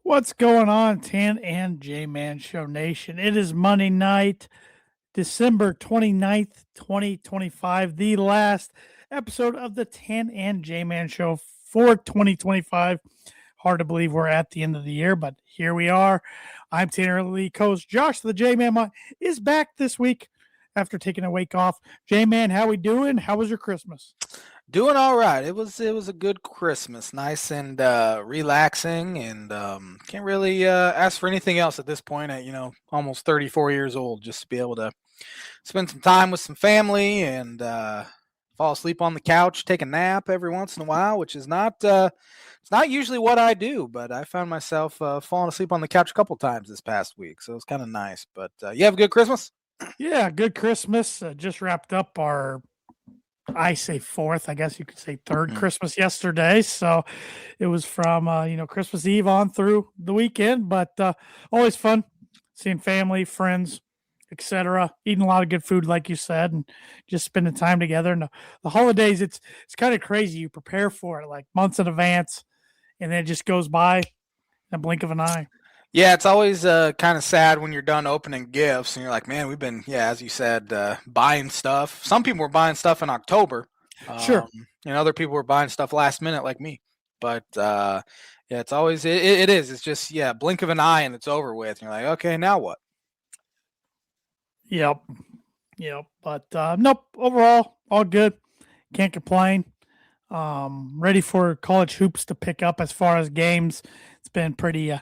What's going on, Tan and J-Man Show Nation? It is Monday night, December 29th, 2025, the last episode of the Tan and J-Man Show for 2025. Hard to believe we're at the end of the year, but here we are. I'm Tanner Lee, coach Josh, the J-Man is back this week after taking a week off. J-Man, how we doing? How was your Christmas? Doing all right. It was a good Christmas, nice and relaxing, and can't really ask for anything else at this point. At almost 34 years old, just to be able to spend some time with some family and fall asleep on the couch, take a nap every once in a while, which is not it's not usually what I do, but I found myself falling asleep on the couch a couple times this past week, so it's kind of nice. But you have a good Christmas? Yeah, good Christmas. Just wrapped up our I say fourth, I guess you could say third Christmas yesterday. So it was from, Christmas Eve on through the weekend, but always fun seeing family, friends, etc. Eating a lot of good food, like you said, and just spending time together. And the holidays, it's kind of crazy. You prepare for it like months in advance, and then it just goes by in a blink of an eye. Yeah, it's always kind of sad when you're done opening gifts and you're like, man, we've been, as you said, buying stuff. Some people were buying stuff in October. Sure. And other people were buying stuff last minute like me. But yeah, it's always, it is. It's just, blink of an eye and it's over with. And you're like, okay, now what? Yep. But nope, overall, all good. Can't complain. Ready for college hoops to pick up as far as games. It's been pretty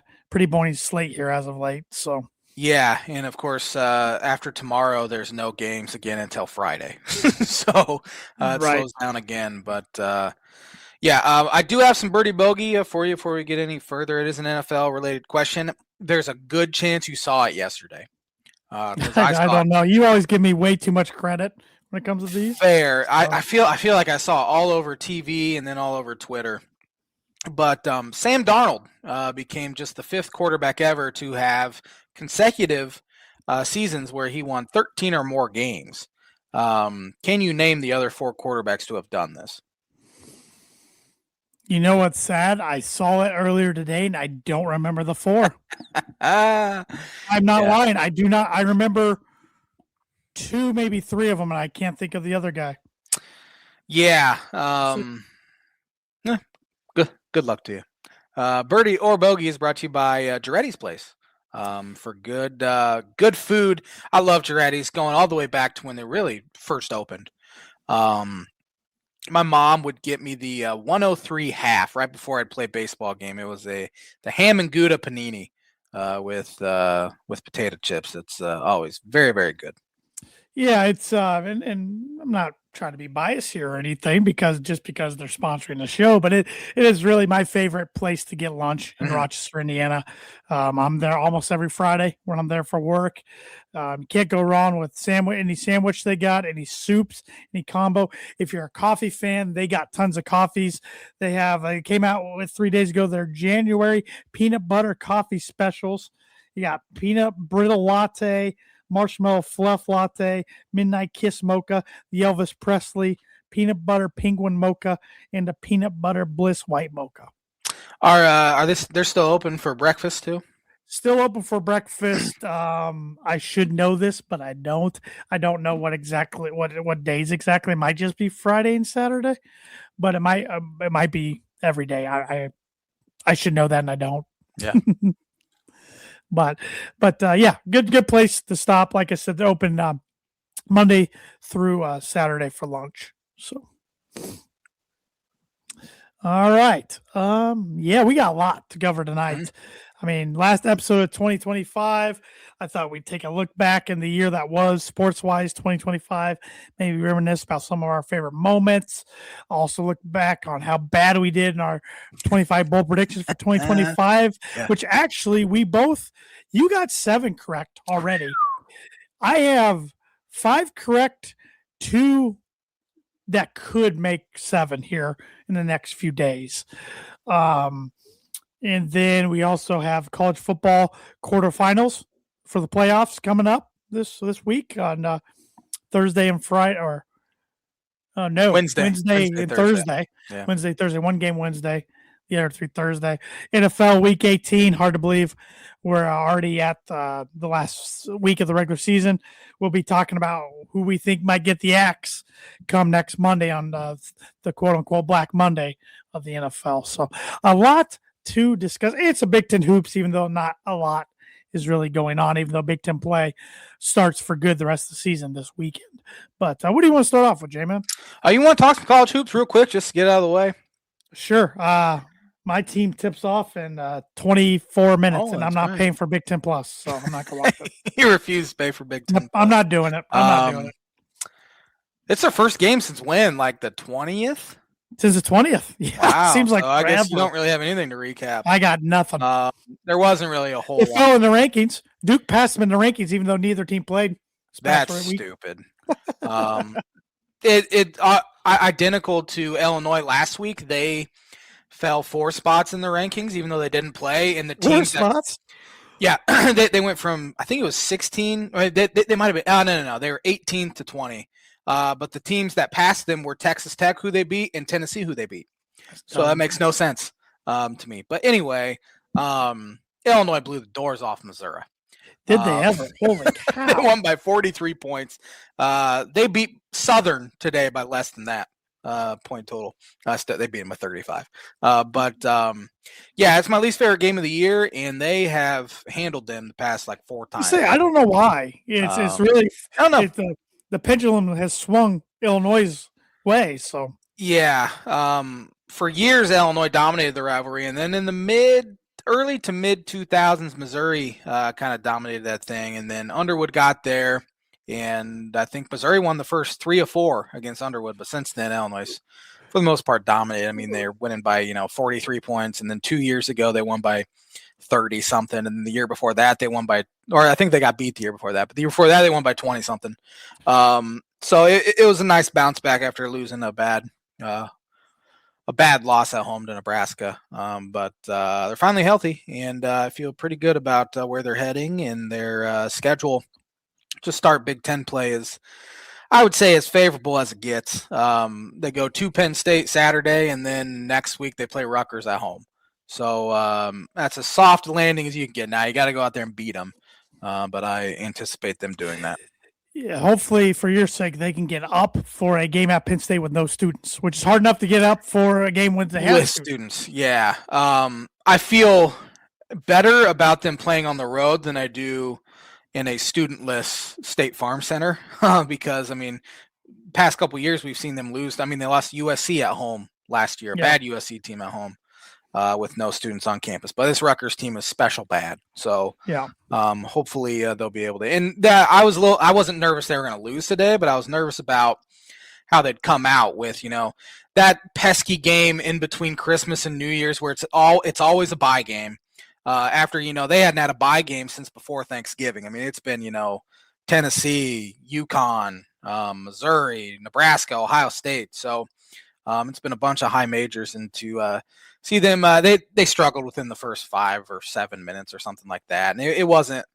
boring slate here as of late. So yeah, and of course, after tomorrow, there's no games again until Friday, so it slows down again. But I do have some birdie bogey for you before we get any further. It is an NFL related question. There's a good chance you saw it yesterday. I don't know. You always give me way too much credit when it comes to these. Fair. So. I feel like I saw all over TV and then all over Twitter. But Sam Darnold became just the fifth quarterback ever to have consecutive seasons where he won 13 or more games. Can you name the other four quarterbacks to have done this? You know what's sad? I saw it earlier today, and I don't remember the four. I'm not lying. I do not. I remember two, maybe three of them, and I can't think of the other guy. Yeah. Good luck to you. Birdie or Bogey is brought to you by Giretti's Place. For good food. I love Giretti's, going all the way back to when they really first opened. My mom would get me the 103 half right before I'd play a baseball game. It was the ham and Gouda panini with potato chips. It's always very, very good. Yeah, it's and I'm not trying to be biased here or anything because they're sponsoring the show, but it is really my favorite place to get lunch in Rochester, Indiana. I'm there almost every Friday when I'm there for work. You can't go wrong with any sandwich they got, any soups, any combo. If you're a coffee fan, they got tons of coffees. They came out with 3 days ago their January peanut butter coffee specials. You got peanut brittle latte, marshmallow fluff latte, midnight kiss mocha, the Elvis Presley peanut butter penguin mocha, and a peanut butter bliss white mocha. They're still open for breakfast too? Still open for breakfast. I should know this, but I don't. I don't know what days exactly. It might just be Friday and Saturday, but it might be every day. I should know that, and I don't. Yeah. But good place to stop. Like I said, they're open Monday through Saturday for lunch. So, all right. We got a lot to cover tonight. I mean, last episode of 2025, I thought we'd take a look back in the year that was sports-wise, 2025, maybe reminisce about some of our favorite moments. Also look back on how bad we did in our 25 bowl predictions for 2025, which actually you got 7 correct already. I have 5 correct, 2 that could make 7 here in the next few days. And then we also have college football quarterfinals for the playoffs coming up this week on Thursday and Friday, Wednesday and Thursday. Yeah. Wednesday, Thursday, one game Wednesday, Yeah, through Thursday. NFL Week 18. Hard to believe we're already at the last week of the regular season. We'll be talking about who we think might get the axe come next Monday on the quote unquote Black Monday of the NFL. So a lot to discuss. It's a Big Ten hoops, even though not a lot is really going on, even though Big Ten play starts for good the rest of the season this weekend. But what do you want to start off with, J-Man? You want to talk some college hoops real quick, just to get out of the way? Sure. My team tips off in 24 minutes, and I'm that's not right. paying for Big Ten Plus, so I'm not going to watch it. You refuse to pay for Big Ten. I'm not doing it. I'm not doing it. It's their first game since when? Like the 20th? Since the 20th. Yeah, Wow. seems like so I guess you forever. don't really have anything to recap. I got nothing. There wasn't really a whole It lot. fell in the rankings. Duke passed them in the rankings, even though neither team played. That's stupid. Identical to Illinois last week. They fell 4 spots in the rankings, even though they didn't play. And the teams spots? Yeah, they went from, I think it was 16. They might have been. Oh, no. They were 18th to 20. But the teams that passed them were Texas Tech, who they beat, and Tennessee, who they beat. So that makes no sense to me. But anyway, Illinois blew the doors off Missouri. Did they ever? Holy cow. They won by 43 points. They beat Southern today by less than that point total. They beat them by 35. Yeah, it's my least favorite game of the year, and they have handled them the past like 4 times. I don't know why. It's really, I don't know. The pendulum has swung Illinois' way. So yeah, for years Illinois dominated the rivalry, and then in the early to mid 2000s, Missouri kind of dominated that thing, and then Underwood got there, and I think Missouri won the first 3 of 4 against Underwood, but since then Illinois, for the most part, dominated. I mean, they're winning by 43 points, and then 2 years ago they won by 30 something, and the year before that they won by, or I think they got beat the year before that, but the year before that they won by 20 something. So it was a nice bounce back after losing a bad loss at home to Nebraska. But they're finally healthy, and I feel pretty good about where they're heading, and their schedule to start Big Ten play is, I would say, as favorable as it gets. They go to Penn State Saturday, and then next week they play Rutgers at home. So that's as soft landing as you can get. Now you got to go out there and beat them, but I anticipate them doing that. Yeah, hopefully for your sake they can get up for a game at Penn State with no students, which is hard enough to get up for a game when they have students. Yeah, I feel better about them playing on the road than I do in a studentless State Farm Center because, I mean, past couple of years we've seen them lose. I mean, they lost USC at home last year, bad USC team at home with no students on campus. But this Rutgers team is special bad. So yeah, hopefully they'll be able to. And that I wasn't nervous they were going to lose today, but I was nervous about how they'd come out with, that pesky game in between Christmas and New Year's where it's always a bye game. After, they hadn't had a bye game since before Thanksgiving. I mean, it's been, Tennessee, UConn, Missouri, Nebraska, Ohio State. So it's been a bunch of high majors, and to see them, they struggled within the first 5 or 7 minutes or something like that. And it wasn't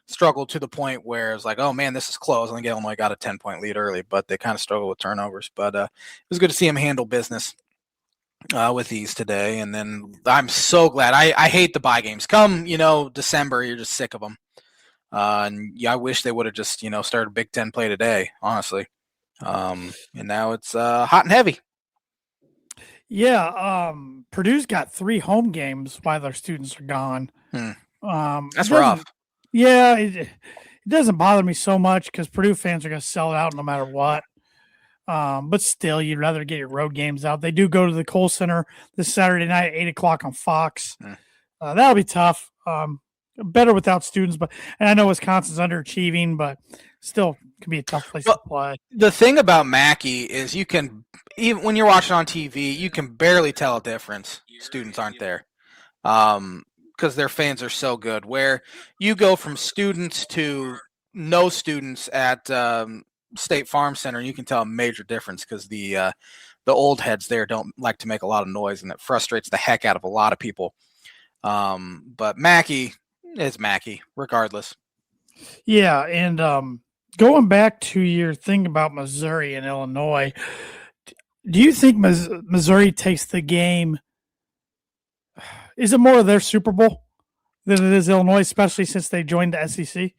struggled to the point where it was like, oh man, this is close. I think Illinois got a 10-point lead early, but they kind of struggled with turnovers. But it was good to see them handle business with these today. And then I'm so glad. I hate the bye games. Come, December, you're just sick of them. And I wish they would have just, started Big Ten play today, honestly. And now it's hot and heavy. Yeah, Purdue's got 3 home games while their students are gone. That's rough. Yeah, it doesn't bother me so much because Purdue fans are going to sell it out no matter what. But still, you'd rather get your road games out. They do go to the Kohl Center this Saturday night at 8 o'clock on Fox. That'll be tough. Better without students, and I know Wisconsin's underachieving, but still can be a tough place to play. The thing about Mackey is you can, even when you're watching on TV, you can barely tell a difference. Students aren't there. Because their fans are so good. Where you go from students to no students at State Farm Center, you can tell a major difference because the old heads there don't like to make a lot of noise, and it frustrates the heck out of a lot of people. But Mackey is Mackey, regardless. Yeah, and going back to your thing about Missouri and Illinois, do you think Missouri takes the game Is it more of their Super Bowl than it is Illinois, especially since they joined the SEC?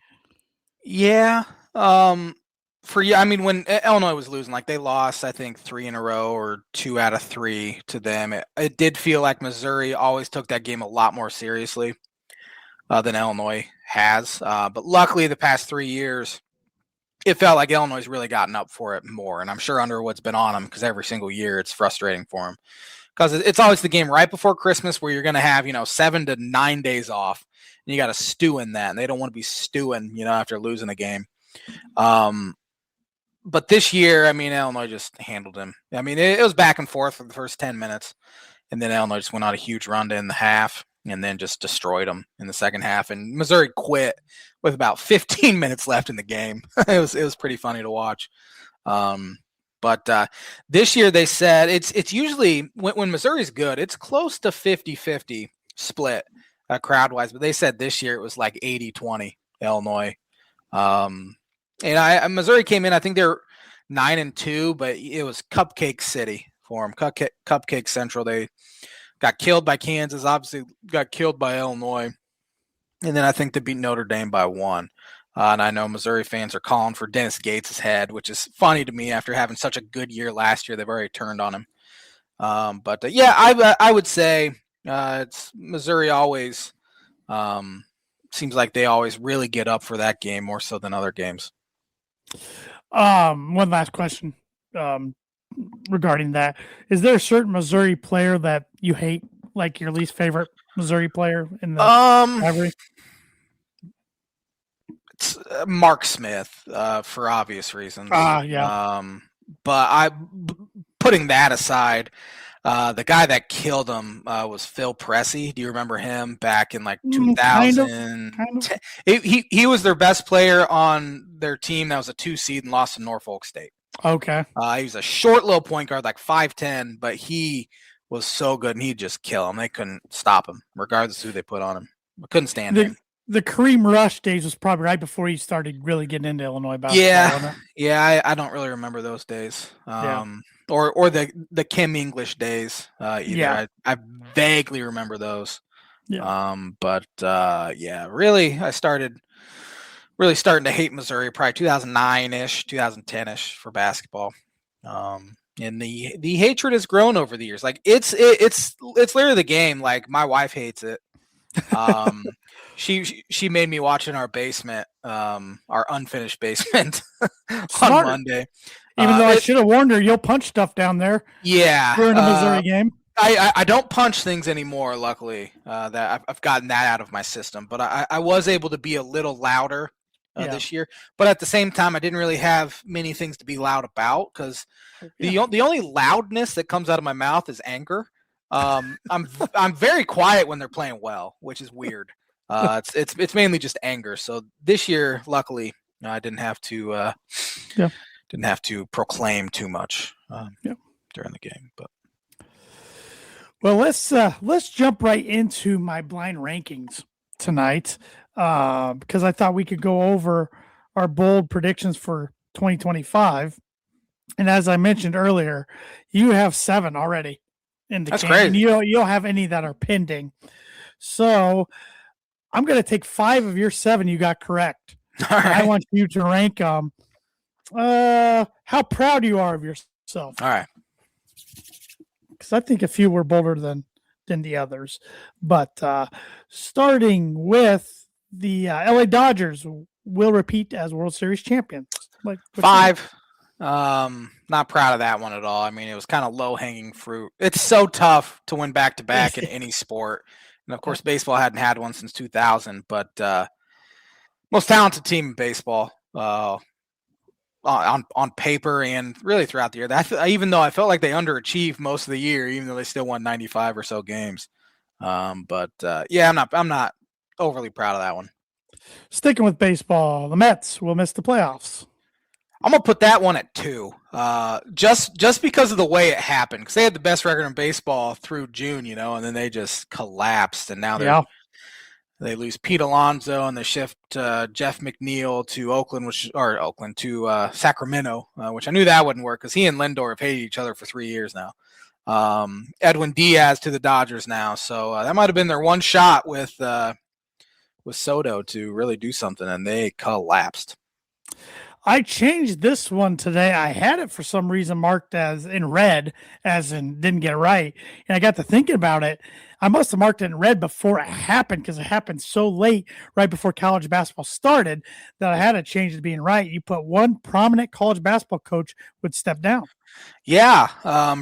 Yeah. I mean, when Illinois was losing, like they lost, I think 3 in a row or 2 out of 3 to them. It did feel like Missouri always took that game a lot more seriously than Illinois has. But luckily, the past 3 years, it felt like Illinois has really gotten up for it more. And I'm sure Underwood's been on them because every single year it's frustrating for him. Because it's always the game right before Christmas where you're going to have, 7 to 9 days off. And you got to stew in that. And they don't want to be stewing, after losing a game. But this year, I mean, Illinois just handled him. I mean, it was back and forth for the first 10 minutes. And then Illinois just went on a huge run in the half and then just destroyed them in the second half. And Missouri quit with about 15 minutes left in the game. It was pretty funny to watch. But this year they said it's usually when Missouri's good, it's close to 50-50 split crowd-wise. But they said this year it was like 80-20 Illinois. And Missouri came in, I think they're 9-2, but it was Cupcake City for them. Cupcake Central. They got killed by Kansas, obviously got killed by Illinois. And then I think they beat Notre Dame by 1. And I know Missouri fans are calling for Dennis Gates' head, which is funny to me after having such a good year last year. They've already turned on him. But I would say it's Missouri always seems like they always really get up for that game more so than other games. One last question regarding that. Is there a certain Missouri player that you hate, like your least favorite Missouri player in the rivalry? It's Mark Smith for obvious reasons. Yeah. But putting that aside, the guy that killed him was Phil Pressey. Do you remember him back in like 2000? Kind of. He was their best player on their team. That was a 2 seed and lost to Norfolk State. Okay. He was a short little point guard, like 5'10", but he was so good and he'd just kill him. They couldn't stop him, regardless of who they put on him. I couldn't stand him. The Kareem Rush days was probably right before he started really getting into Illinois basketball. Yeah, I don't really remember those days. Or the Kim English days either. Yeah. I vaguely remember those. Yeah. Really, I started really starting to hate Missouri probably 2009-ish, 2010-ish for basketball. And the hatred has grown over the years. Like it's literally the game. Like my wife hates it. She made me watch in our basement, our unfinished basement on Monday. Even though I should have warned her, you'll punch stuff down there. Yeah. During a Missouri game. I don't punch things anymore, luckily, that I've gotten that out of my system. But I was able to be a little louder this year. But at the same time, I didn't really have many things to be loud about because the only loudness that comes out of my mouth is anger. I'm very quiet when they're playing well, which is weird. It's mainly just anger. So this year, luckily, I didn't have to proclaim too much during the game. But well, let's jump right into my blind rankings tonight because I thought we could go over our bold predictions for 2025. And as I mentioned earlier, you have 7 already in the That's can. crazy. You don't have any that are pending. So I'm going to take 5 of your 7 you got correct. All right. I want you to rank how proud you are of yourself. All right. Because I think a few were bolder than the others. But starting with the LA Dodgers will repeat as World Series champions. 5. Not proud of that one at all. I mean, it was kind of low-hanging fruit. It's so tough to win back-to-back in any sport. And, of course, baseball hadn't had one since 2000. But most talented team in baseball on paper and really throughout the year. Even though I felt like they underachieved most of the year, even though they still won 95 or so games. I'm not overly proud of that one. Sticking with baseball, the Mets will miss the playoffs. I'm gonna put that one at 2, just because of the way it happened. Because they had the best record in baseball through June, and then they just collapsed, and now they lose Pete Alonso and they shift Jeff McNeil to Sacramento, which I knew that wouldn't work because he and Lindor have hated each other for 3 years now. Edwin Diaz to the Dodgers now. So that might have been their one shot with Soto to really do something, and they collapsed. I changed this one today. I had it for some reason marked as in red, as in didn't get it right. And I got to thinking about it. I must have marked it in red before it happened because it happened so late, right before college basketball started, that I had to change it to being right. You put one prominent college basketball coach would step down. Yeah,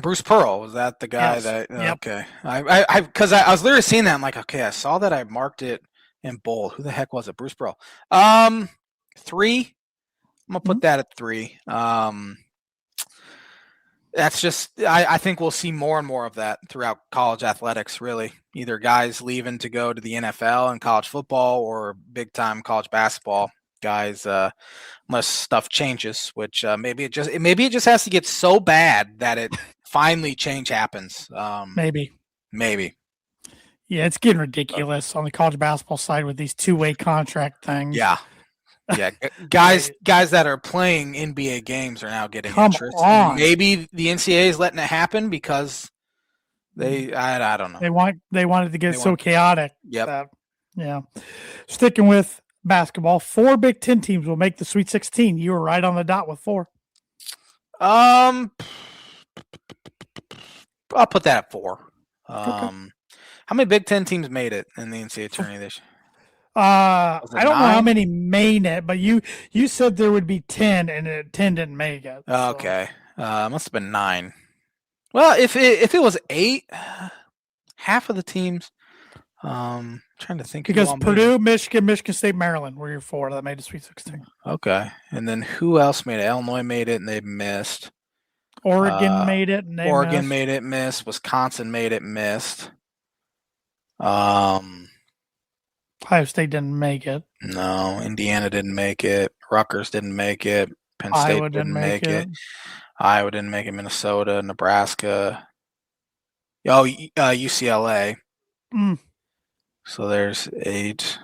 Bruce Pearl, was that the guy Yes. that? Yep. Okay, I was literally seeing that. I'm like, okay, I saw that. I marked it in bold. Who the heck was it? Bruce Pearl. 3. I'm gonna put that at 3. That's just I think we'll see more and more of that throughout college athletics. Really, either guys leaving to go to the NFL and college football, or big time college basketball guys. Unless stuff changes, which maybe it just has to get so bad that it finally change happens. Maybe. Yeah, it's getting ridiculous on the college basketball side with these two-way contract things. Yeah. Guys that are playing NBA games are now getting Come interest. on. And maybe the NCAA is letting it happen because I don't know. They wanted to get so chaotic. Yep. Yeah. Sticking with basketball, 4 Big Ten teams will make the Sweet 16. You were right on the dot with 4. I'll put that at 4. Okay. How many Big Ten teams made it in the NCAA tourney this year? I don't know how many made it, but you said there would be 10, and 10 didn't make it. So. Okay, must have been 9. Well, if it was 8, half of the teams. Trying to think because Purdue, Michigan State, Maryland were your 4 that made the Sweet 16. Okay, and then who else made it? Illinois made it, and they missed. Oregon made it, and they missed. Made it, missed. Wisconsin made it, missed. Ohio State didn't make it. No, Indiana didn't make it. Rutgers didn't make it. Penn State Iowa didn't make it. Iowa didn't make it. Minnesota, Nebraska. Oh, UCLA. So there's 8.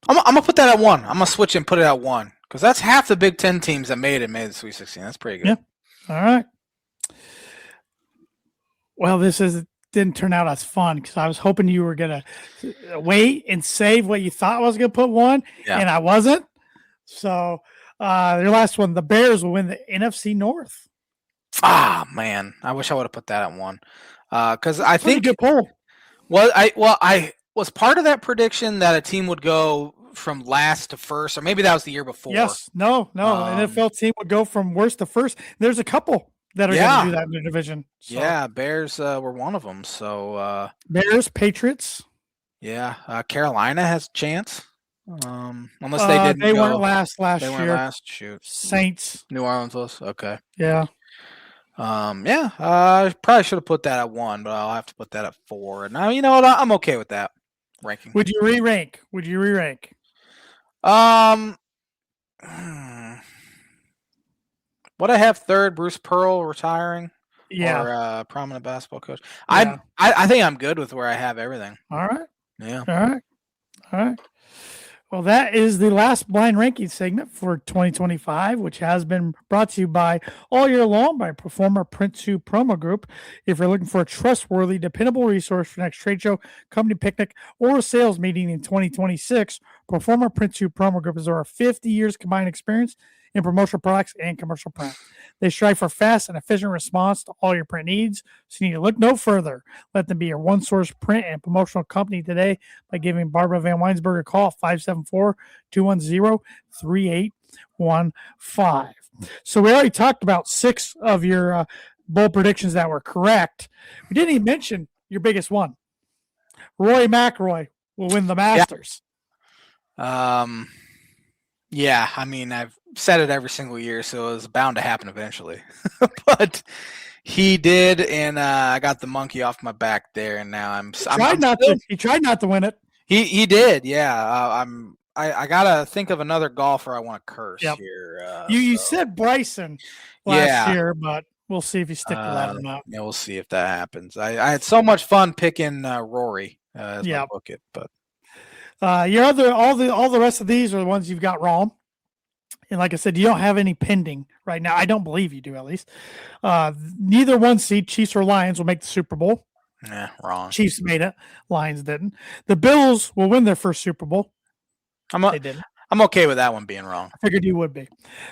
I'm gonna put that at 1. I'm gonna switch and put it at 1 because that's half the Big Ten teams that made the Sweet 16. That's pretty good. Yeah. All right. Well, didn't turn out as fun because I was hoping you were gonna wait and save what you thought I was gonna put 1, and I wasn't. So your last one, the Bears will win the NFC North. Ah, man, I wish I would have put that at 1 because I think good poll. I was part of that prediction that a team would go from last to first, or maybe that was the year before. Yes, no, NFL team would go from worst to first. There's a couple that are going to do that in the division. So. Yeah, Bears were one of them. So Bears, Patriots. Yeah, Carolina has a chance. Unless they didn't. They weren't last year. They weren't last. Shoot. Saints. New Orleans was okay. Yeah. I probably should have put that at 1, but I'll have to put that at 4. Now you know what? I'm okay with that ranking. Would you re-rank? Would I have 3rd Bruce Pearl retiring? Yeah. Or prominent basketball coach? Yeah. I think I'm good with where I have everything. All right. Yeah. All right. Well, that is the last blind ranking segment for 2025, which has been brought to you by all year long by Performer Print 2 Promo Group. If you're looking for a trustworthy, dependable resource for next trade show, company picnic, or sales meeting in 2026, Performer Print 2 Promo Group is over 50 years combined experience in promotional products and commercial print. They strive for fast and efficient response to all your print needs, so you need to look no further. Let them be your one-source print and promotional company today by giving Barbara Van Weinsberg a call at 574-210-3815. So we already talked about 6 of your bold predictions that were correct. We didn't even mention your biggest one. Rory McIlroy will win the Masters. Yeah, I mean, I've said it every single year, so it was bound to happen eventually. But he did, and I got the monkey off my back there, and now he tried not to win it. He did, yeah. I gotta think of another golfer I want to curse here. You said Bryson last year, but we'll see if you stick to that or not. Yeah, we'll see if that happens. I had so much fun picking Rory as my bucket, but all the rest of these are the ones you've got wrong. And like I said, you don't have any pending right now. I don't believe you do, at least. Neither one seed, Chiefs or Lions, will make the Super Bowl. Yeah, wrong. Chiefs made it. Lions didn't. The Bills will win their first Super Bowl. They didn't. I'm okay with that one being wrong. I figured you would be.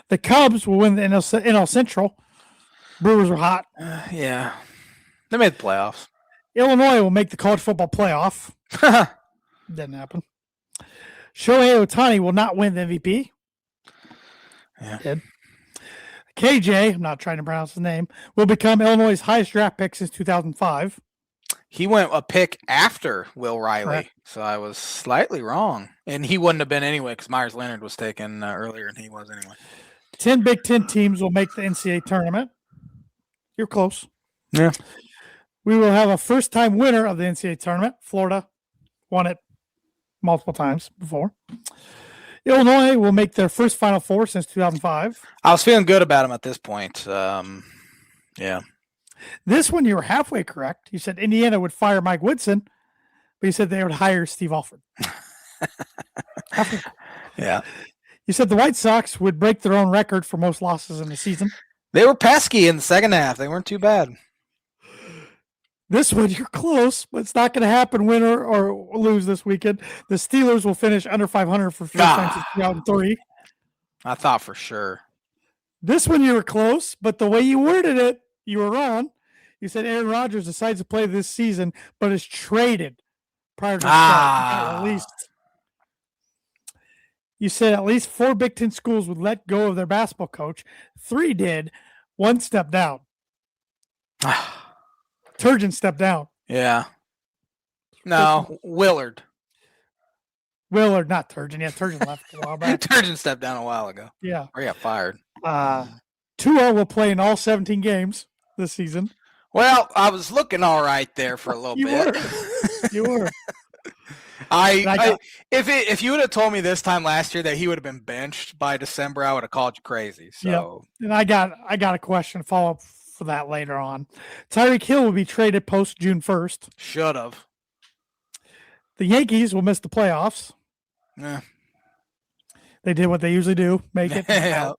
The Cubs will win the NL Central. Brewers were hot. Yeah. They made the playoffs. Illinois will make the college football playoff. Didn't happen. Shohei Ohtani will not win the MVP. Yeah. Did. KJ, I'm not trying to pronounce his name, will become Illinois' highest draft pick since 2005. He went a pick after Will Riley, Correct. so I was slightly wrong. And he wouldn't have been anyway because Myers Leonard was taken earlier and he was anyway. 10 Big Ten teams will make the NCAA tournament. You're close. Yeah. We will have a first-time winner of the NCAA tournament. Florida won it multiple times before. Illinois will make their first Final Four since 2005. I was feeling good about him at this point. Yeah. This one, you were halfway correct. You said Indiana would fire Mike Woodson, but you said they would hire Steve Alford. Yeah. You said the White Sox would break their own record for most losses in the season. They were pesky in the second half. They weren't too bad. This one, you're close, but it's not going to happen, win or lose this weekend. The Steelers will finish under 500 for first time since 2003. I thought for sure. This one, you were close, but the way you worded it, you were wrong. You said Aaron Rodgers decides to play this season, but is traded prior to the start. Released. You said at least 4 Big Ten schools would let go of their basketball coach. 3 did. 1 stepped down. Turgeon stepped down. Yeah. No, Willard. Willard, not Turgeon. Yeah, Turgeon left a while back. Turgeon stepped down a while ago. Yeah. Or he got fired. Tua will play in all 17 games this season. Well, I was looking all right there for a little bit. You were. If you would have told me this time last year that he would have been benched by December, I would have called you crazy. So, and I got a question follow up for that later on. Tyreek Hill will be traded post June 1st. Should have. The Yankees will miss the playoffs. Yeah. They did what they usually do, make it. Yeah.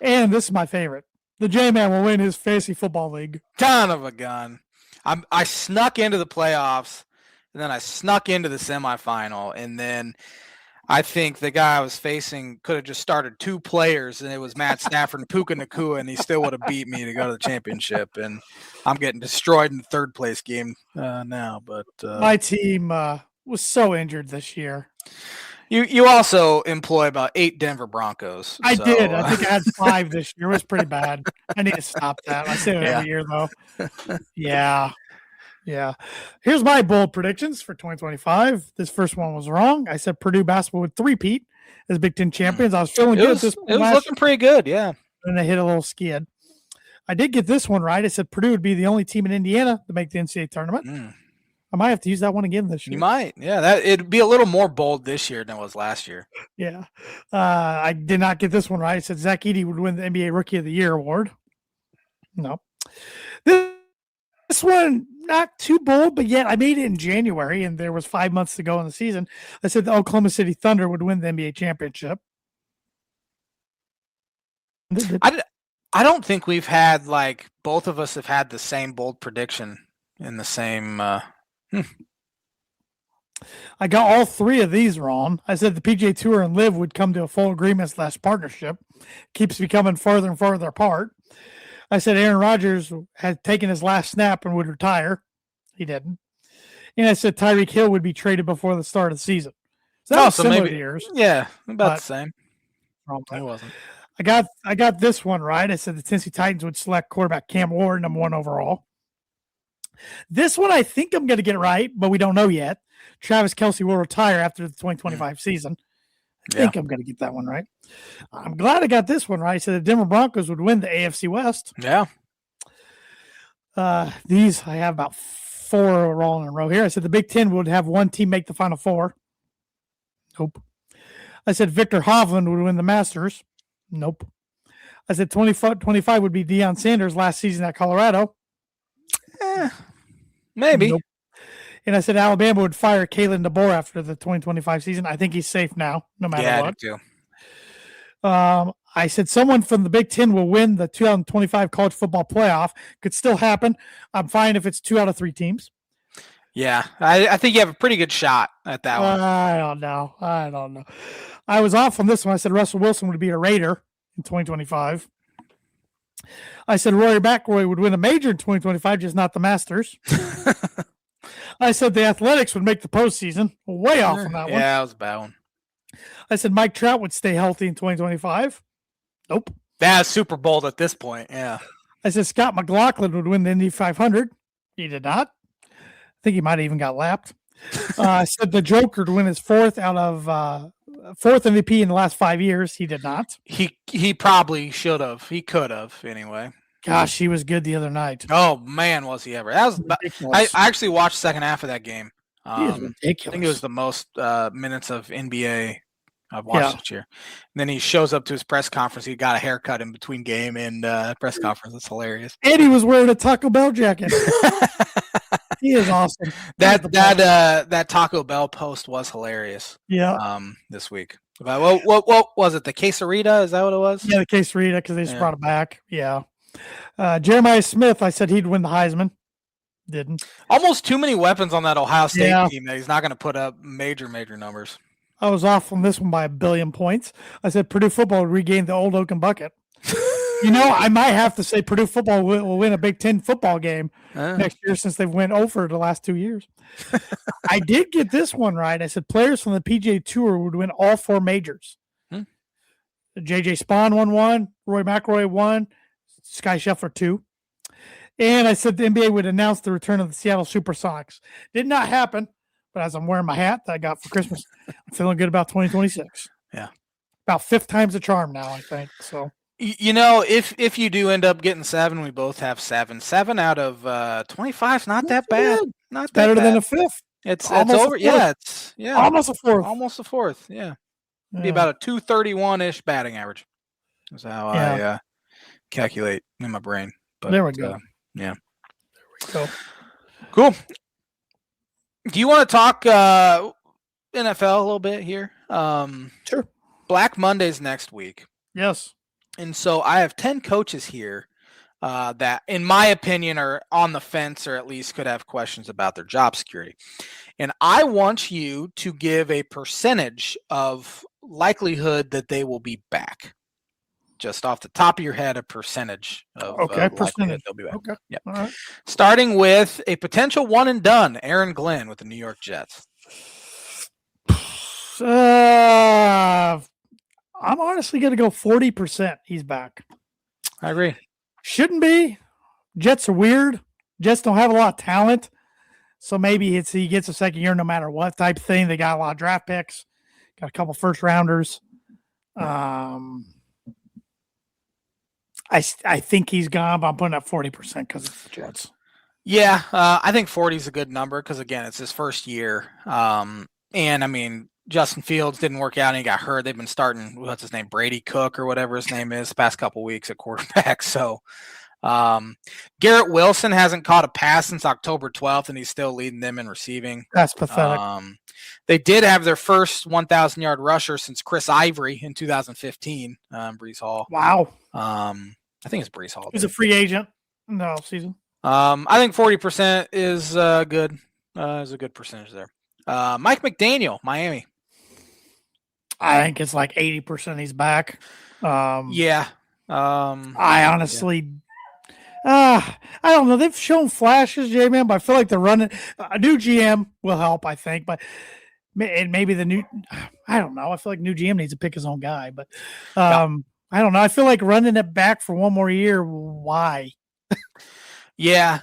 And this is my favorite. The J-Man will win his fantasy football league. Kind of a gun. I snuck into the playoffs, and then I snuck into the semifinal, and then I think the guy I was facing could have just started 2 players, and it was Matt Stafford and Puka Nacua, and he still would have beat me to go to the championship. And I'm getting destroyed in the third place game now. But my team was so injured this year. You also employ about 8 Denver Broncos. I did. I think I had 5 this year. It was pretty bad. I need to stop that. I say it every year, though. Yeah. Here's my bold predictions for 2025. This first one was wrong. I said Purdue basketball would 3-peat as Big Ten champions. I was feeling good at this point. It was looking pretty good, yeah. And they hit a little skid. I did get this one right. I said Purdue would be the only team in Indiana to make the NCAA tournament. I might have to use that one again this year. You might. Yeah, it'd be a little more bold this year than it was last year. Yeah. I did not get this one right. I said Zach Edey would win the NBA Rookie of the Year award. No. This one, not too bold, but yet I made it in January, and there was 5 months to go in the season. I said the Oklahoma City Thunder would win the NBA championship. I don't think we've had, like, both of us have had the same bold prediction in the same I got all 3 of these wrong. I said the PGA Tour and LIV would come to a full agreement / partnership. Keeps becoming farther and farther apart. I said Aaron Rodgers had taken his last snap and would retire. He didn't. And I said Tyreek Hill would be traded before the start of the season. So that was similar to yours. Yeah, about the same. It wasn't. I got this one right. I said the Tennessee Titans would select quarterback Cam Ward, number 1 overall. This one I think I'm going to get right, but we don't know yet. Travis Kelce will retire after the 2025 season. I think I'm going to get that one right. I'm glad I got this one right. I said the Denver Broncos would win the AFC West. Yeah. These, I have about 4 wrong in a row here. I said the Big Ten would have 1 team make the Final Four. Nope. I said Victor Hovland would win the Masters. Nope. I said 25 would be Deion Sanders' last season at Colorado. Maybe. Nope. And I said Alabama would fire Kalen DeBoer after the 2025 season. I think he's safe now, no matter what. I do too. I said someone from the Big Ten will win the 2025 college football playoff. Could still happen. I'm fine if it's 2 out of 3 teams. Yeah, I think you have a pretty good shot at that one. I don't know. I was off on this one. I said Russell Wilson would be a Raider in 2025. I said Rory McIlroy would win a major in 2025, just not the Masters. I said the Athletics would make the postseason. Way off on that one. Yeah, that was a bad one. I said Mike Trout would stay healthy in 2025. Nope. That's super bold at this point. Yeah. I said Scott McLaughlin would win the Indy 500. He did not. I think he might have even got lapped. I said the Joker to win his fourth MVP in the last 5 years. He did not. He probably should have. He could have anyway. Gosh, he was good the other night. Oh man, was he ever? That was. I actually watched the second half of that game. He is ridiculous. I think it was the most minutes of NBA I've watched this year. And then he shows up to his press conference. He got a haircut in between game and press conference. It's hilarious. And he was wearing a Taco Bell jacket. He is awesome. That Taco Bell post was hilarious. Yeah. This week. What was it? The quesarita? Is that what it was? Yeah, the quesarita because they just brought it back. Yeah. Jeremiah Smith, I said he'd win the Heisman. Didn't. Almost too many weapons on that Ohio State team that he's not going to put up major numbers. I was off on this one by 1 billion points. I said Purdue football would regain the old Oaken bucket. I might have to say Purdue football will win a Big Ten football game next year since they've went over the last 2 years. I did get this one right. I said players from the PGA Tour would win all 4 majors. JJ Spawn won 1, Roy McIlroy 1, Sky Scheffler 2. And I said the NBA would announce the return of the Seattle Supersonics. Did not happen, but as I'm wearing my hat that I got for Christmas, I'm feeling good about 2026. Yeah. About 5th time's a charm now, I think. So. If you do end up getting 7, we both have 7. 7 out of 25 is not that bad. Not better that than a 5th. It's over. Yeah, almost a 4th. Almost a 4th. Yeah. Be about a 231-ish batting average. That's how I calculate in my brain. But, there we go. Yeah. There we go. Cool. Do you want to talk NFL a little bit here? Sure. Black Monday's next week. Yes. And so I have 10 coaches here that, in my opinion, are on the fence or at least could have questions about their job security. And I want you to give a percentage of likelihood that they will be back. Just off the top of your head, a percentage of percentage they'll be back. Okay. Yep. All right. Starting with a potential one and done, Aaron Glenn with the New York Jets. I'm honestly going to go 40%. He's back. I agree. Shouldn't be. Jets are weird. Jets don't have a lot of talent. So maybe he gets a second year no matter what type of thing. They got a lot of draft picks. Got a couple first rounders. I think he's gone, but I'm putting up 40% because it's the Jets. Yeah, I think 40 is a good number because, again, it's his first year. And, I mean, Justin Fields didn't work out and he got hurt. They've been starting, what's his name, Brady Cook or whatever his name is, the past couple weeks at quarterback. So Garrett Wilson hasn't caught a pass since October 12th, and he's still leading them in receiving. That's pathetic. They did have their first 1,000-yard rusher since Chris Ivory in 2015, Brees Hall. Wow. I think it's Brees Hall. He's a free agent in the offseason. I think 40% is good. Is a good percentage there. Mike McDaniel, Miami. I think it's like 80% he's back. Yeah. I honestly, I don't know. They've shown flashes, J-Man, but I feel like they're running. A new GM will help, I think, but maybe the new, I don't know. I feel like new GM needs to pick his own guy, but I don't know. I feel like running it back for one more year. Why? Yeah.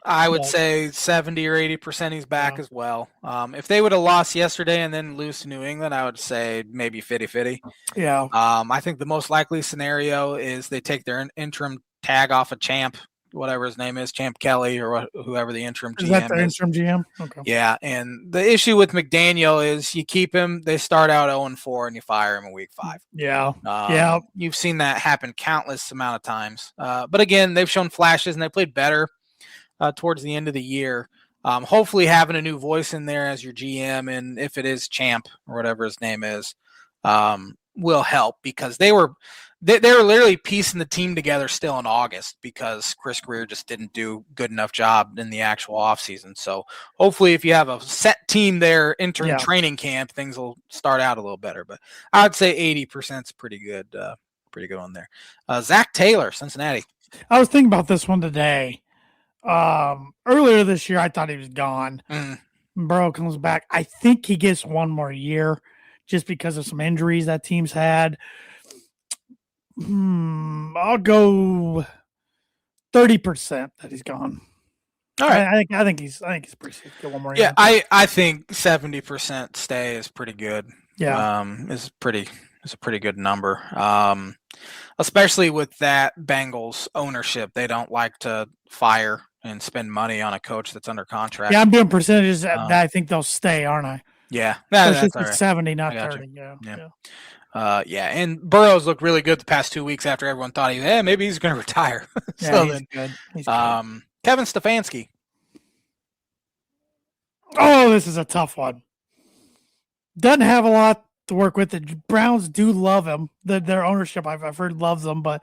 I would say 70 or 80% he's back as well. If they would have lost yesterday and then lose to New England, I would say maybe 50-50. Yeah. I think the most likely scenario is they take their interim tag off of Champ, whatever his name is, Champ Kelly or whoever the interim GM is. Is that the interim GM? Okay. Yeah, and the issue with McDaniel is you keep him, they start out 0-4 and you fire him in week 5. Yeah. You've seen that happen countless amount of times. But again, they've shown flashes and they played better towards the end of the year. Hopefully having a new voice in there as your GM, and if it is Champ or whatever his name is, will help because they were literally piecing the team together still in August because Chris Greer just didn't do good enough job in the actual offseason. So hopefully if you have a set team there entering training camp, things will start out a little better. But I'd say 80% is pretty good on there. Zach Taylor, Cincinnati. I was thinking about this one today. Earlier this year, I thought he was gone. Burrow comes back. I think he gets one more year just because of some injuries that team's had. I'll go 30% that he's gone. All right. I think he's pretty safe. Get one more. Yeah, I think 70% stay is pretty good. Yeah, is a pretty good number. Especially with that Bengals ownership, they don't like to fire and spend money on a coach that's under contract. Yeah, I'm doing percentages that I think they'll stay, aren't I? Yeah, that's right. 70, not 30. Yeah. And Burrow's looked really good the past 2 weeks after everyone thought maybe he's going to retire. So he's good. He's good. Kevin Stefanski. Oh, this is a tough one. Doesn't have a lot to work with. The Browns do love him. Their ownership, I've heard, loves him, but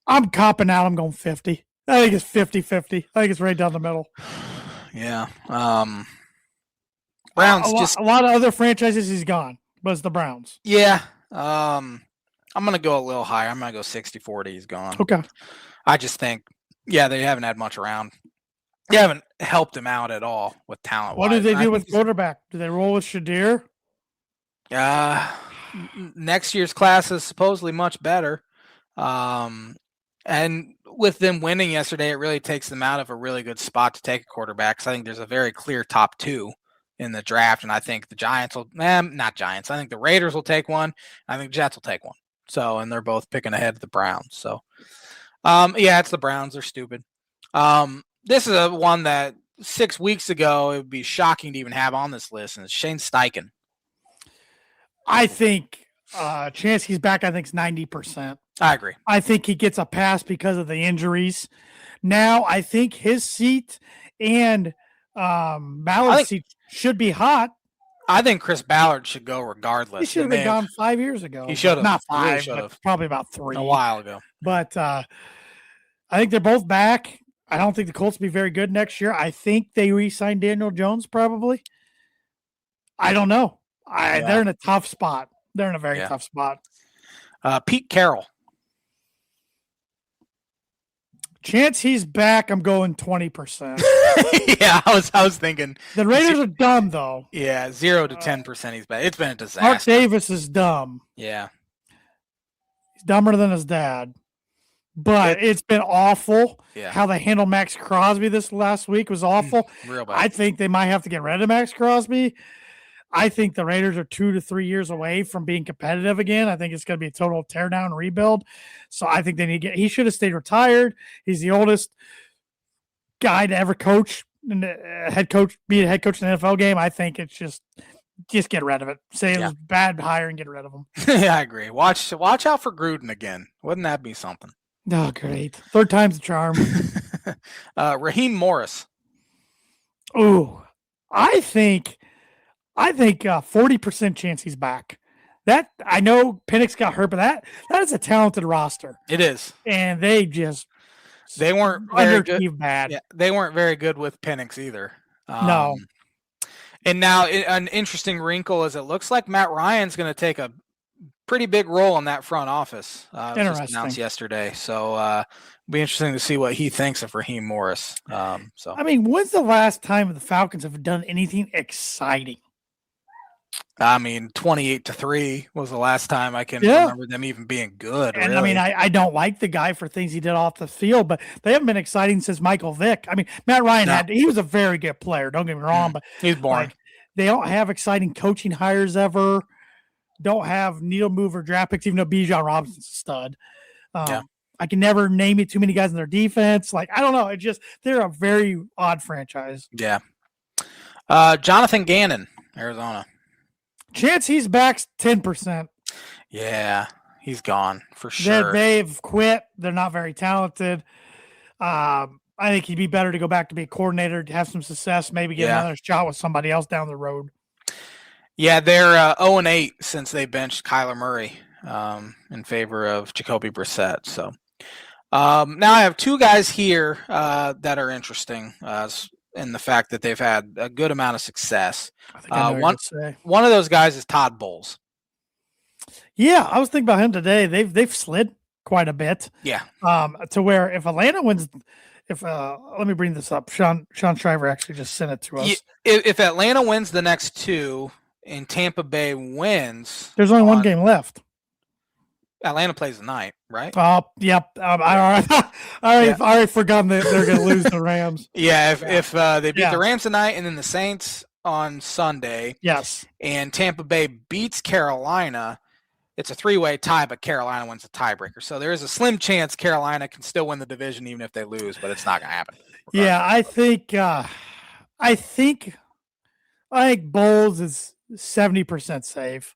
I'm copping out. I'm going 50. I think it's 50-50. I think it's right down the middle. Yeah. Browns a lot of other franchises he's gone, but it's the Browns. Yeah. I'm going to go a little higher. I'm going to go 60-40. He's gone. Okay. I just think, they haven't had much around. They haven't helped him out at all with talent. What do they do with quarterback? Do they roll with Shadir? Next year's class is supposedly much better. And with them winning yesterday, it really takes them out of a really good spot to take a quarterback. So I think there's a very clear top two in the draft. And I think the Giants will, not Giants. I think the Raiders will take one. I think Jets will take one. So, and they're both picking ahead of the Browns. So, it's the Browns. They're stupid. This is one that 6 weeks ago, it would be shocking to even have on this list. And it's Shane Steichen. I think chance he's back, I think, is 90%. I agree. I think he gets a pass because of the injuries. Now, I think his seat and Ballard's seat should be hot. I think Chris Ballard should go regardless. He should have been gone 5 years ago. He should have. Not 5, but probably about 3. A while ago. But I think they're both back. I don't think the Colts will be very good next year. I think they re-sign Daniel Jones probably. I don't know. They're in a tough spot. They're in a very tough spot. Pete Carroll. Chance he's back, I'm going 20%. Yeah, I was thinking. The Raiders are dumb, though. Yeah, 0 to 10% he's back. It's been a disaster. Mark Davis is dumb. Yeah. He's dumber than his dad. But it's been awful. Yeah. How they handled Max Crosby this last week was awful. Real bad. I think they might have to get rid of Max Crosby. I think the Raiders are 2 to 3 years away from being competitive again. I think it's going to be a total teardown rebuild. So I think they need to he should have stayed retired. He's the oldest guy to ever coach and be a head coach in the NFL game. I think it's just get rid of it. Say it was bad hire and get rid of him. Yeah, I agree. Watch out for Gruden again. Wouldn't that be something? Oh, great. Third time's the charm. Raheem Morris. Oh, I think 40% chance he's back. That I know Penix got hurt, but that is a talented roster. It is. And they weren't very good. Bad. Yeah, they weren't very good with Penix either. No. And now an interesting wrinkle is it looks like Matt Ryan's going to take a pretty big role in that front office. It was just announced yesterday. So it'll be interesting to see what he thinks of Raheem Morris. I mean, when's the last time the Falcons have done anything exciting? I mean, 28-3 was the last time I can remember them even being good. And really. I mean, I don't like the guy for things he did off the field, but they haven't been exciting since Michael Vick. I mean, Matt Ryan he was a very good player. Don't get me wrong, but he's boring. They don't have exciting coaching hires ever. Don't have needle mover draft picks, even though Bijan Robinson's a stud. I can never name you too many guys in their defense. I don't know. They're a very odd franchise. Yeah. Jonathan Gannon, Arizona. Chance he's back 10%. Yeah, he's gone for sure. They've quit. They're not very talented. I think he'd be better to go back to be a coordinator, to have some success, maybe get another shot with somebody else down the road. Yeah, they're 0-8 since they benched Kyler Murray in favor of Jacoby Brissett. So now I have two guys here that are interesting in the fact that they've had a good amount of success. I think I know what you're One going to say. one of those guys is Todd Bowles. Yeah, I was thinking about him today. They've slid quite a bit. Yeah. To where if Atlanta wins, if let me bring this up. Sean Shriver actually just sent it to us. If Atlanta wins the next two and Tampa Bay wins, There's only one game left. Atlanta plays tonight, right? Oh, yep. I already forgotten that they're going to lose the Rams. Yeah, if they beat the Rams tonight and then the Saints on Sunday, yes, and Tampa Bay beats Carolina, it's a three-way tie, but Carolina wins the tiebreaker. So there is a slim chance Carolina can still win the division even if they lose, but it's not going to happen. Regardless. Yeah, I think Bowles is 70% safe.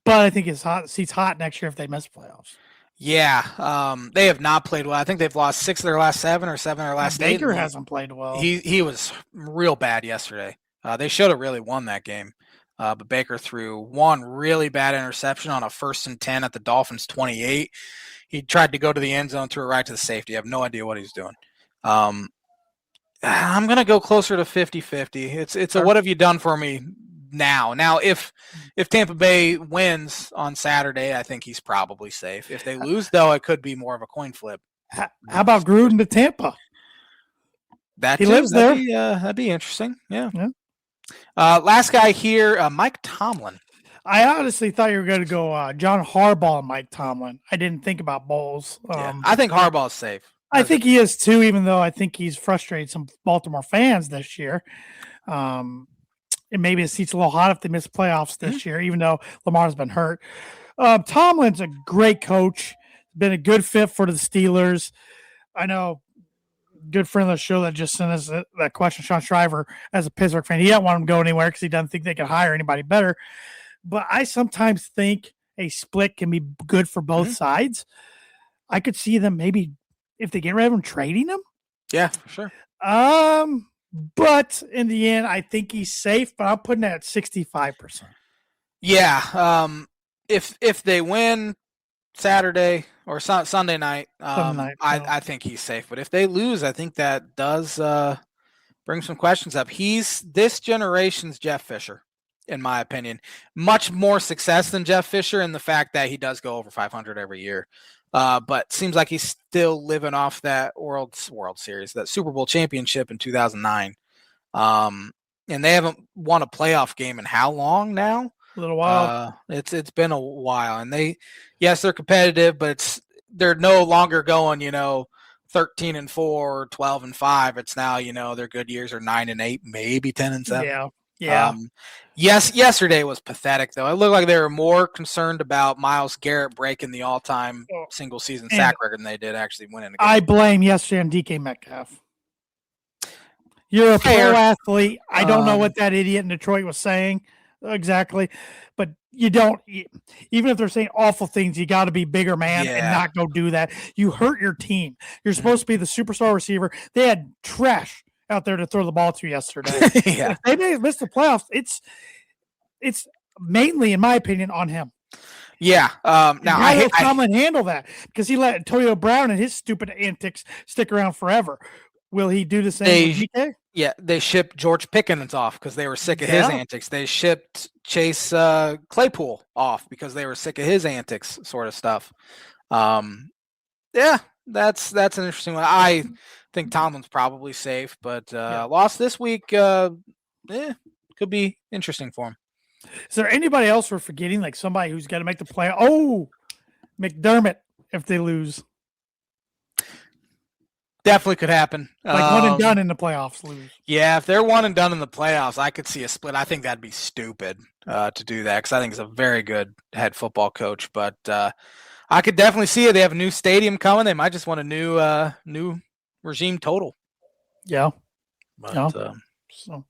But I think his seat's hot next year if they miss playoffs. Yeah, they have not played well. I think they've lost 6 of their last 7 or 7 of their last 8. Baker hasn't played well. He was real bad yesterday. They should have really won that game. But Baker threw one really bad interception on a 1st and 10 at the Dolphins 28. He tried to go to the end zone, threw it right to the safety. I have no idea what he's doing. I'm going to go closer to 50-50. It's a what have you done for me now. Now, if Tampa Bay wins on Saturday, I think he's probably safe. If they lose, though, it could be more of a coin flip. How about Gruden to Tampa? He lives there. That'd be interesting. Yeah. Last guy here, Mike Tomlin. I honestly thought you were going to go John Harbaugh and Mike Tomlin. I didn't think about Bowles. I think Harbaugh's safe. I think he is too, even though I think he's frustrated some Baltimore fans this year. And maybe his seat's a little hot if they miss playoffs this year, even though Lamar's been hurt. Tomlin's a great coach, been a good fit for the Steelers. I know good friend of the show that just sent us that question, Sean Shriver, as a Pittsburgh fan. He don't want him to go anywhere because he doesn't think they can hire anybody better. But I sometimes think a split can be good for both sides. I could see them maybe, if they get rid of him, trading him. Yeah, for sure. But in the end, I think he's safe, but I'm putting that at 65%. Yeah. If they win Saturday or Sunday night, I think he's safe. But if they lose, I think that does bring some questions up. He's this generation's Jeff Fisher, in my opinion. Much more success than Jeff Fisher in the fact that he does go over 500 every year. But seems like he's still living off that World Series, that Super Bowl championship in 2009. And they haven't won a playoff game in how long now? A little while. It's been a while, and they're competitive, but they're no longer going, 13-4, 12-5. It's now, their good years are 9-8, maybe 10-7. Yeah. Yesterday was pathetic, though. It looked like they were more concerned about Myles Garrett breaking the all-time single-season sack record than they did actually winning the game. I blame yesterday on DK Metcalf. You're a pro athlete. I don't know what that idiot in Detroit was saying exactly, but you don't. Even if they're saying awful things, you got to be bigger man and not go do that. You hurt your team. You're supposed to be the superstar receiver. They had trash out there to throw the ball to yesterday. If they may have missed the playoffs, it's mainly, in my opinion, on him. Yeah. Now I hope Tomlin handle that because he let Antonio Brown and his stupid antics stick around forever. Will he do the same with DK? Yeah, they shipped George Pickens off because they were sick of his antics. They shipped Chase Claypool off because they were sick of his antics, sort of stuff. That's an interesting one. I think Tomlin's probably safe, but loss this week could be interesting for him. Is there anybody else we're forgetting, like somebody who's got to make the play? Oh, McDermott, if they lose. Definitely could happen. Like one and done in the playoffs, lose. Yeah, if they're one and done in the playoffs, I could see a split. I think that'd be stupid to do that because I think he's a very good head football coach. But I could definitely see it. They have a new stadium coming. They might just want a new regime total. Yeah. But, so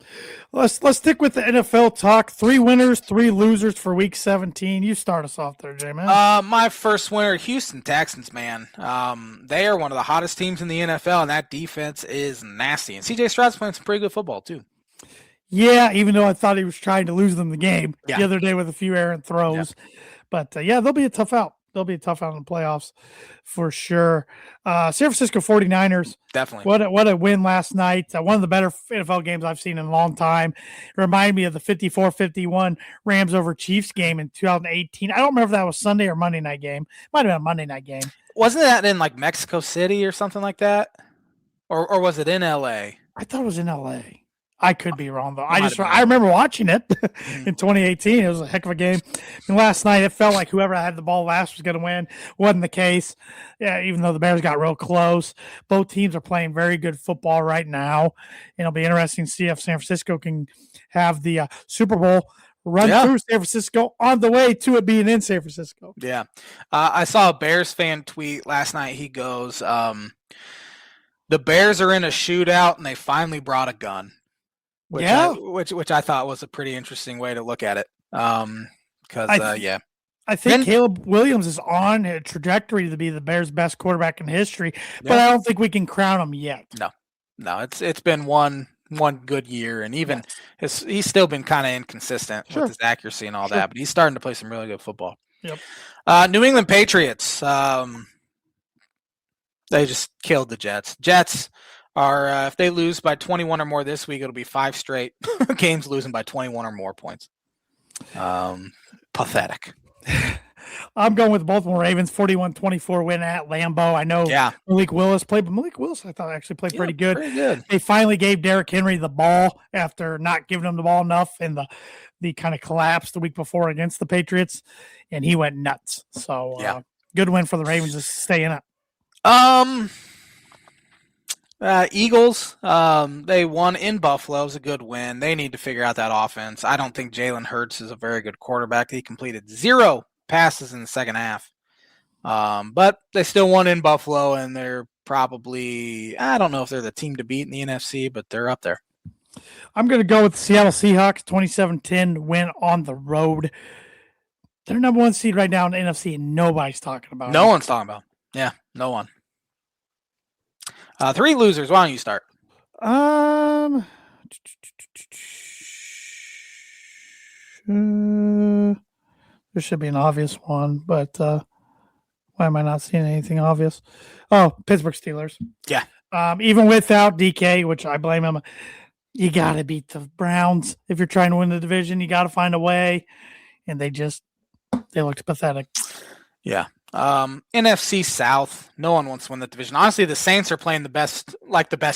let's stick with the NFL talk. 3 winners, 3 losers for week 17. You start us off there, J-Man. My first winner, Houston Texans, man. They are one of the hottest teams in the NFL, and that defense is nasty. And CJ Stroud's playing some pretty good football, too. Yeah, even though I thought he was trying to lose them the game Yeah, the other day with a few errant yeah, throws. But yeah, they'll be a tough out. They'll be a tough out in the playoffs for sure. San Francisco 49ers. definitely. What a win last night. One of the better NFL games I've seen in a long time. It reminded me of the 54-51 Rams over Chiefs game in 2018. I don't remember if that was Sunday or Monday night game. Might have been a Monday night game. Wasn't that in like Mexico City or something like that? Or was it in LA? I thought it was in LA. I could be wrong though. It might have been I remember watching it Mhm. in 2018. It was a heck of a game. And last night it felt like whoever had the ball last was going to win. Wasn't the case. Yeah, even though the Bears got real close. Both teams are playing very good football right now. And it'll be interesting to see if San Francisco can have the Super Bowl run through San Francisco on the way to it being in San Francisco. Yeah. I saw a Bears fan tweet last night. He goes, the Bears are in a shootout and they finally brought a gun. Which I thought was a pretty interesting way to look at it. I think Caleb Williams is on a trajectory to be the Bears' best quarterback in history, but I don't think we can crown him yet. No, it's been one good year, and even he's still been kind of inconsistent with his accuracy and all that, but he's starting to play some really good football. Yep. New England Patriots, they just killed the Jets. Jets are if they lose by 21 or more this week, it'll be 5 straight games losing by 21 or more points. Pathetic. I'm going with Baltimore Ravens 41-24 win at Lambeau. I know Malik Willis played, but Malik Willis I thought actually played pretty good. They finally gave Derrick Henry the ball after not giving him the ball enough in the kind of collapse the week before against the Patriots, and he went nuts. So good win for the Ravens to stay in it. Eagles, they won in Buffalo. It was a good win. They need to figure out that offense. I don't think Jalen Hurts is a very good quarterback. He completed 0 passes in the second half. But they still won in Buffalo, and they're probably, I don't know if they're the team to beat in the NFC, but they're up there. I'm going to go with the Seattle Seahawks 27-10 win on the road. They're number 1 seed right now in the NFC, and nobody's talking about it. No one's talking about it. Yeah, no one. 3 losers. Why don't you start? There should be an obvious one, but why am I not seeing anything obvious? Oh, Pittsburgh Steelers. Yeah. Even without DK, which I blame him, you got to beat the Browns if you're trying to win the division. You got to find a way, and they looked pathetic. Yeah. NFC South, no one wants to win that division. Honestly, the Saints are playing the best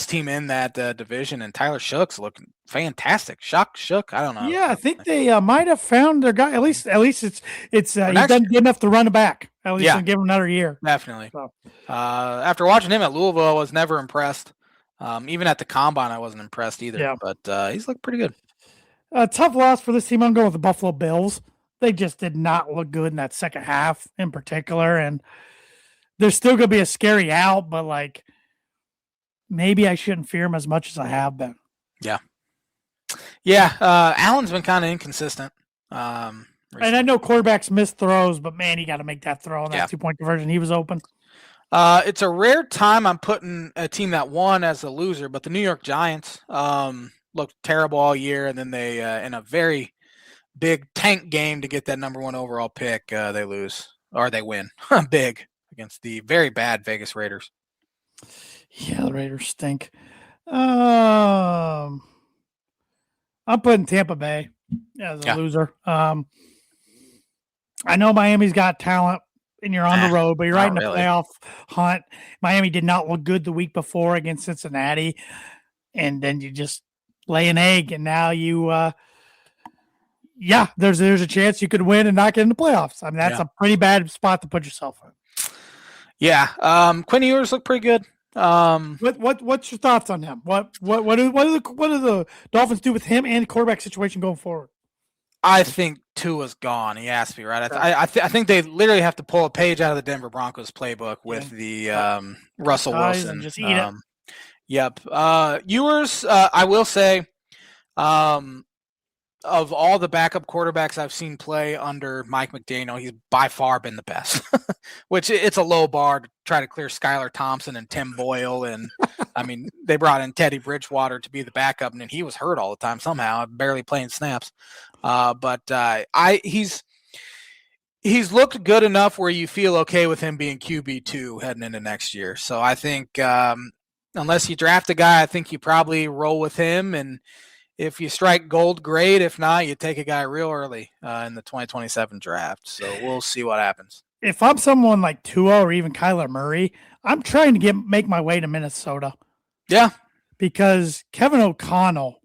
team in that division, and Tyler Shook's looking fantastic. Shook, I don't know. Yeah, I think they might have found their guy. At least it's he's done good enough to run it back. At least and give him another year. Definitely. So. After watching him at Louisville, I was never impressed. Even at the Combine, I wasn't impressed either. Yeah. But he's looked pretty good. Tough loss for this team. I'm going with the Buffalo Bills. They just did not look good in that second half in particular. And they're still going to be a scary out, but like maybe I shouldn't fear them as much as I have been. Yeah. Yeah. Allen's been kind of inconsistent. And I know quarterbacks miss throws, but man, he got to make that throw on that 2-point conversion. He was open. It's a rare time I'm putting a team that won as a loser, but the New York Giants looked terrible all year. And then they, in a very big tank game to get that number 1 overall pick, they lose or they win big against the very bad Vegas Raiders. Yeah, the Raiders stink. I'm putting Tampa Bay as a loser. I know Miami's got talent and you're on the road, but you're right in the playoff hunt. Miami did not look good the week before against Cincinnati, and then you just lay an egg, and now you there's a chance you could win and not get in the playoffs. I mean, that's a pretty bad spot to put yourself in. Yeah. Quinn Ewers looked pretty good. What's your thoughts on him? What do the Dolphins do with him and quarterback situation going forward? I think Tua's gone. He asked me, right? I think they literally have to pull a page out of the Denver Broncos playbook with the Russell Wilson. Just eat it. Yep. Ewers, I will say, of all the backup quarterbacks I've seen play under Mike McDaniel, he's by far been the best. Which it's a low bar to try to clear Skylar Thompson and Tim Boyle, and I mean they brought in Teddy Bridgewater to be the backup, and he was hurt all the time somehow, barely playing snaps. He's looked good enough where you feel okay with him being QB2 heading into next year. So I think unless you draft a guy, I think you probably roll with him. And if you strike gold, great. If not, you take a guy real early in the 2027 draft. So we'll see what happens. If I'm someone like Tua or even Kyler Murray, I'm trying to make my way to Minnesota. Yeah. Because Kevin O'Connell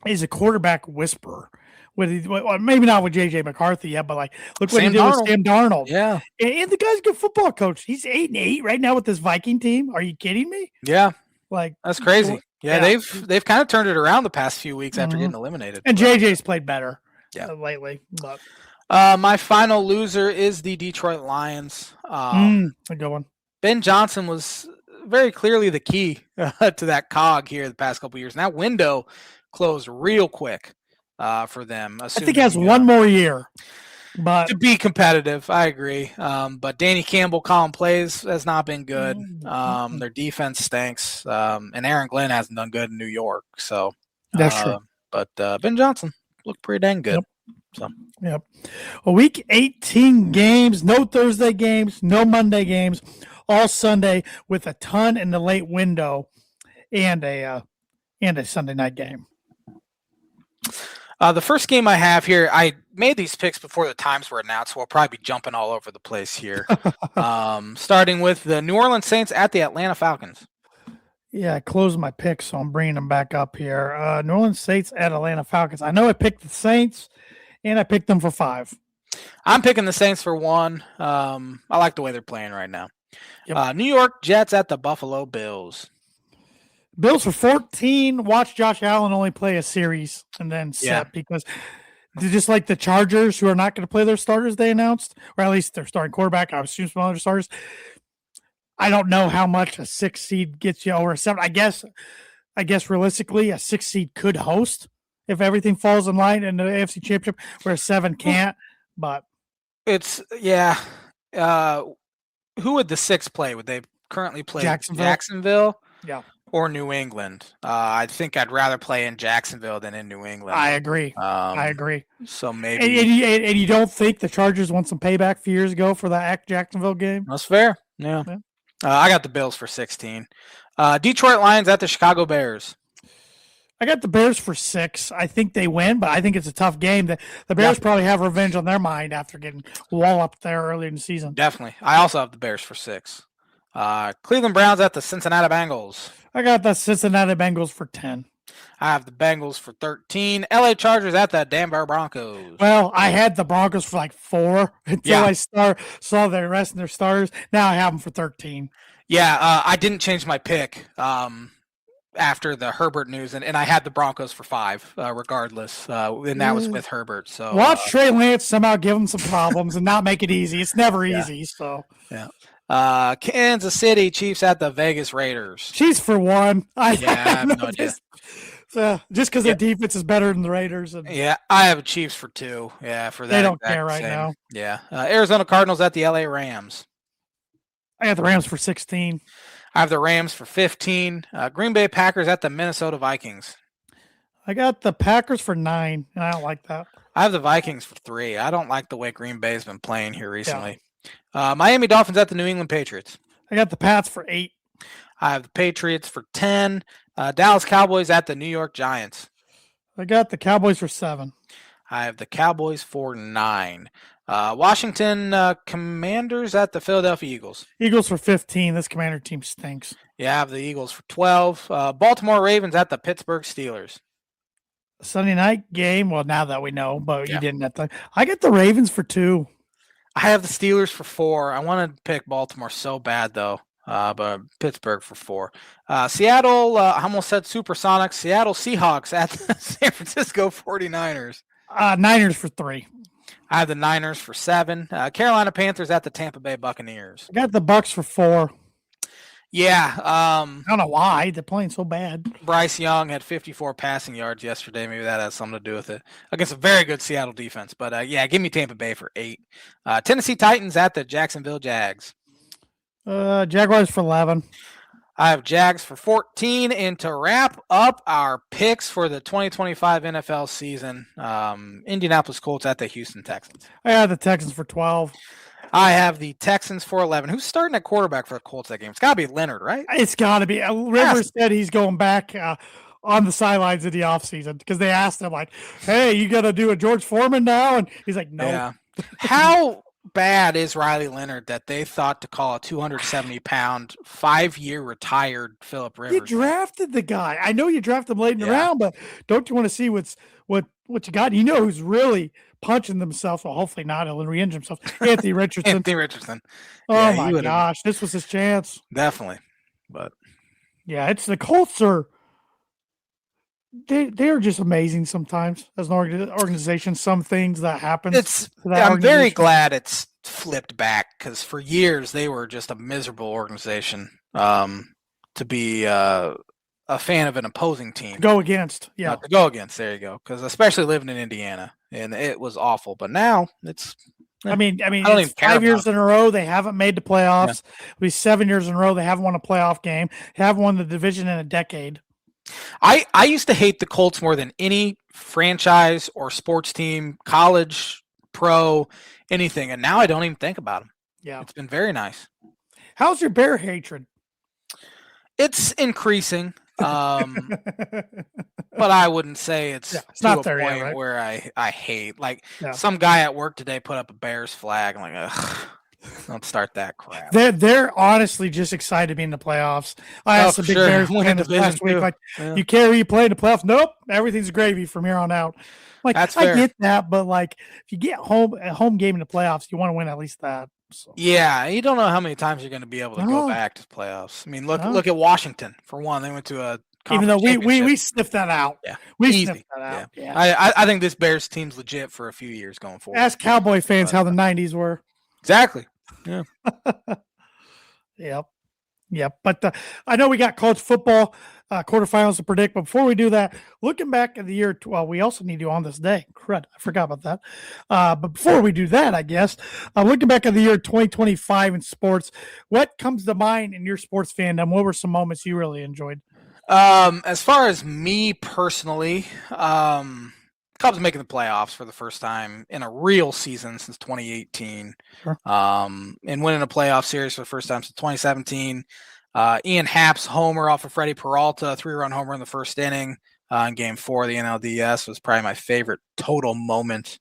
is a quarterback whisperer. Maybe not with JJ McCarthy yet, but like look what he did with Sam Darnold. Yeah, and the guy's a good football coach. He's 8-8 right now with this Viking team. Are you kidding me? Yeah, like that's crazy. Yeah, they've kind of turned it around the past few weeks after getting eliminated. And JJ's played better, lately. But my final loser is the Detroit Lions. A good one. Ben Johnson was very clearly the key to that cog here the past couple of years. And that window closed real quick. For them. I think he has one more year. But to be competitive, I agree. But Danny Campbell calling plays has not been good. Their defense stinks. And Aaron Glenn hasn't done good in New York. So that's true. But Ben Johnson looked pretty dang good. Yep. A week 18 games, no Thursday games, no Monday games, all Sunday with a ton in the late window and a Sunday night game. The first game I have here, I made these picks before the times were announced, so we'll probably be jumping all over the place here. Starting with the New Orleans Saints at the Atlanta Falcons. Yeah, I closed my picks, so I'm bringing them back up here. New Orleans Saints at Atlanta Falcons. I know I picked the Saints, and I picked them for 5. I'm picking the Saints for 1. I like the way they're playing right now. Yep. New York Jets at the Buffalo Bills. Bills for 14. Watch Josh Allen only play a series and then set because they're just like the Chargers, who are not going to play their starters, they announced, or at least their starting quarterback. I assume some other starters. I don't know how much a 6 seed gets you over a 7. I guess realistically, a 6 seed could host if everything falls in line in the AFC Championship, where a 7 can't. But it's who would the 6 play? Would they currently play Jacksonville? Yeah. Or New England. I think I'd rather play in Jacksonville than in New England. I agree. So maybe. And you don't think the Chargers want some payback a few years ago for that Jacksonville game? That's fair. Yeah. I got the Bills for 16. Detroit Lions at the Chicago Bears. I got the Bears for 6. I think they win, but I think it's a tough game. The Bears probably have revenge on their mind after getting walloped there early in the season. Definitely. I also have the Bears for 6. Cleveland Browns at the Cincinnati Bengals. I got the Cincinnati Bengals for 10. I have the Bengals for 13. LA Chargers at the Denver Broncos. Well, I had the Broncos for like 4 until I saw the rest of their starters. Now I have them for 13. Yeah, I didn't change my pick after the Herbert news, and I had the Broncos for 5 regardless, and that was with Herbert. So watch Trey Lance somehow give him some problems and not make it easy. It's never easy. So yeah. Kansas City Chiefs at the Vegas Raiders. Chiefs for 1. I have no idea. Just because their defense is better than the Raiders. I have Chiefs for 2. Yeah, for that. They don't care right now. Yeah. Arizona Cardinals at the LA Rams. I got the Rams for 16. I have the Rams for 15. Green Bay Packers at the Minnesota Vikings. I got the Packers for 9, and I don't like that. I have the Vikings for 3. I don't like the way Green Bay's been playing here recently. Miami Dolphins at the New England Patriots. I got the Pats for 8. I have the Patriots for 10. Dallas Cowboys at the New York Giants. I got the Cowboys for 7. I have the Cowboys for 9. Washington Commanders at the Philadelphia Eagles. Eagles for 15. This Commander team stinks. Yeah, I have the Eagles for 12. Baltimore Ravens at the Pittsburgh Steelers. Sunday night game. Well, now that we know, but you didn't at the. I got the Ravens for 2. I have the Steelers for 4. I wanted to pick Baltimore so bad, though, but Pittsburgh for 4. Seattle, I almost said Supersonics. Seattle Seahawks at the San Francisco 49ers. Niners for 3. I have the Niners for 7. Carolina Panthers at the Tampa Bay Buccaneers. I got the Bucks for 4. Yeah. I don't know why they're playing so bad. Bryce Young had 54 passing yards yesterday. Maybe that has something to do with it against a very good Seattle defense. But yeah, give me Tampa Bay for 8. Tennessee Titans at the Jacksonville Jags. Jaguars for 11. I have Jags for 14. And to wrap up our picks for the 2025 NFL season, Indianapolis Colts at the Houston Texans. I had the Texans for 12. I have the Texans for 11. Who's starting at quarterback for the Colts that game? It's got to be Leonard, right? It's got to be. Rivers said he's going back on the sidelines in the offseason because they asked him, like, hey, you got to do a George Foreman now? And he's like, no. Yeah. How bad is Riley Leonard that they thought to call a 270-pound, 5-year retired Philip Rivers? You drafted the guy. I know you drafted him late in the round, but don't you want to see what you got? You know who's really punching themselves? Well, hopefully not. He'll re-injure himself. Anthony Richardson. Anthony Richardson. Oh my gosh, this was his chance. Definitely, but yeah, it's the Colts are. They're just amazing sometimes as an organization. Some things that happen. I'm very glad it's flipped back because for years they were just a miserable organization to be a fan of an opposing team. To go against. There you go. Because especially living in Indiana, and it was awful. But now it's. I mean, it's 5 years in a row they haven't made the playoffs. It'll be 7 years in a row they haven't won a playoff game. Haven't won the division in a decade. I used to hate the Colts more than any franchise or sports team, college, pro, anything, and now I don't even think about them. Yeah, it's been very nice. How's your Bear hatred? It's increasing, but I wouldn't say it's to not a there point yet, right? where I hate. Like some guy at work today put up a Bears flag. I'm like, ugh. Don't start that crap. They're honestly just excited to be in the playoffs. I asked the big Bears fan this last week, like, you care who you play in the playoffs? Nope, everything's gravy from here on out. Like, I get that, but like, if you get a home game in the playoffs, you want to win at least that. So. Yeah, you don't know how many times you're going to be able to go back to the playoffs. I mean, look at Washington for one. They went to a even though we sniffed that out. Yeah, we sniffed that out. Yeah. I think this Bears team's legit for a few years going forward. Ask Cowboy fans how the '90s were. Exactly. Yeah. Yep. But I know we got college football quarterfinals to predict. But before we do that, looking back at the year, we also need you on this day. Crud, I forgot about that. But before we do that, I guess, looking back at the year 2025 in sports, what comes to mind in your sports fandom? What were some moments you really enjoyed? As far as me personally, Cubs making the playoffs for the first time in a real season since 2018, sure. And winning a playoff series for the first time since 2017. Ian Happ's homer off of Freddie Peralta, a 3-run homer in the first inning in Game 4 of the NLDS was probably my favorite total moment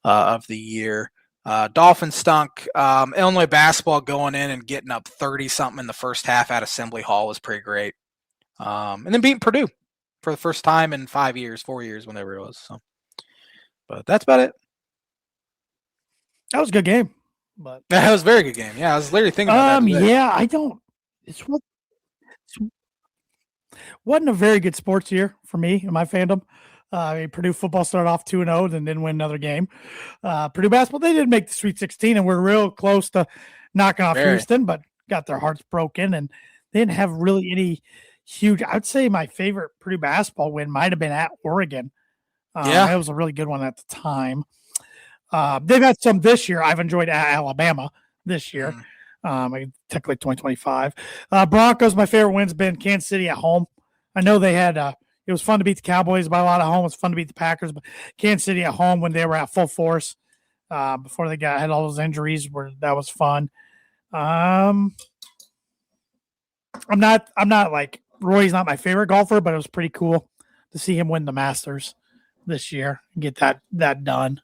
of the year. Dolphins stunk. Illinois basketball going in and getting up 30-something in the first half at Assembly Hall was pretty great. And then beating Purdue for the first time in 4 years, whenever it was. So, but that's about it. That was a good game. But that was a very good game. Yeah, I was literally thinking about that today. Yeah, I don't. Wasn't a very good sports year for me and my fandom. Purdue football started off 2-0, then didn't win another game. Purdue basketball, they did make the Sweet 16, and we're real close to knocking off Houston, but got their hearts broken, and they didn't have really any huge. I'd say my favorite Purdue basketball win might have been at Oregon. It was a really good one at the time. They've had some this year. I've enjoyed Alabama this year. Technically 2025. Broncos, my favorite win's been Kansas City at home. I know they had it was fun to beat the Cowboys by a lot at home. It was fun to beat the Packers, but Kansas City at home when they were at full force before they had all those injuries, that was fun. I'm not like Roy's not my favorite golfer, but it was pretty cool to see him win the Masters this year and get that done.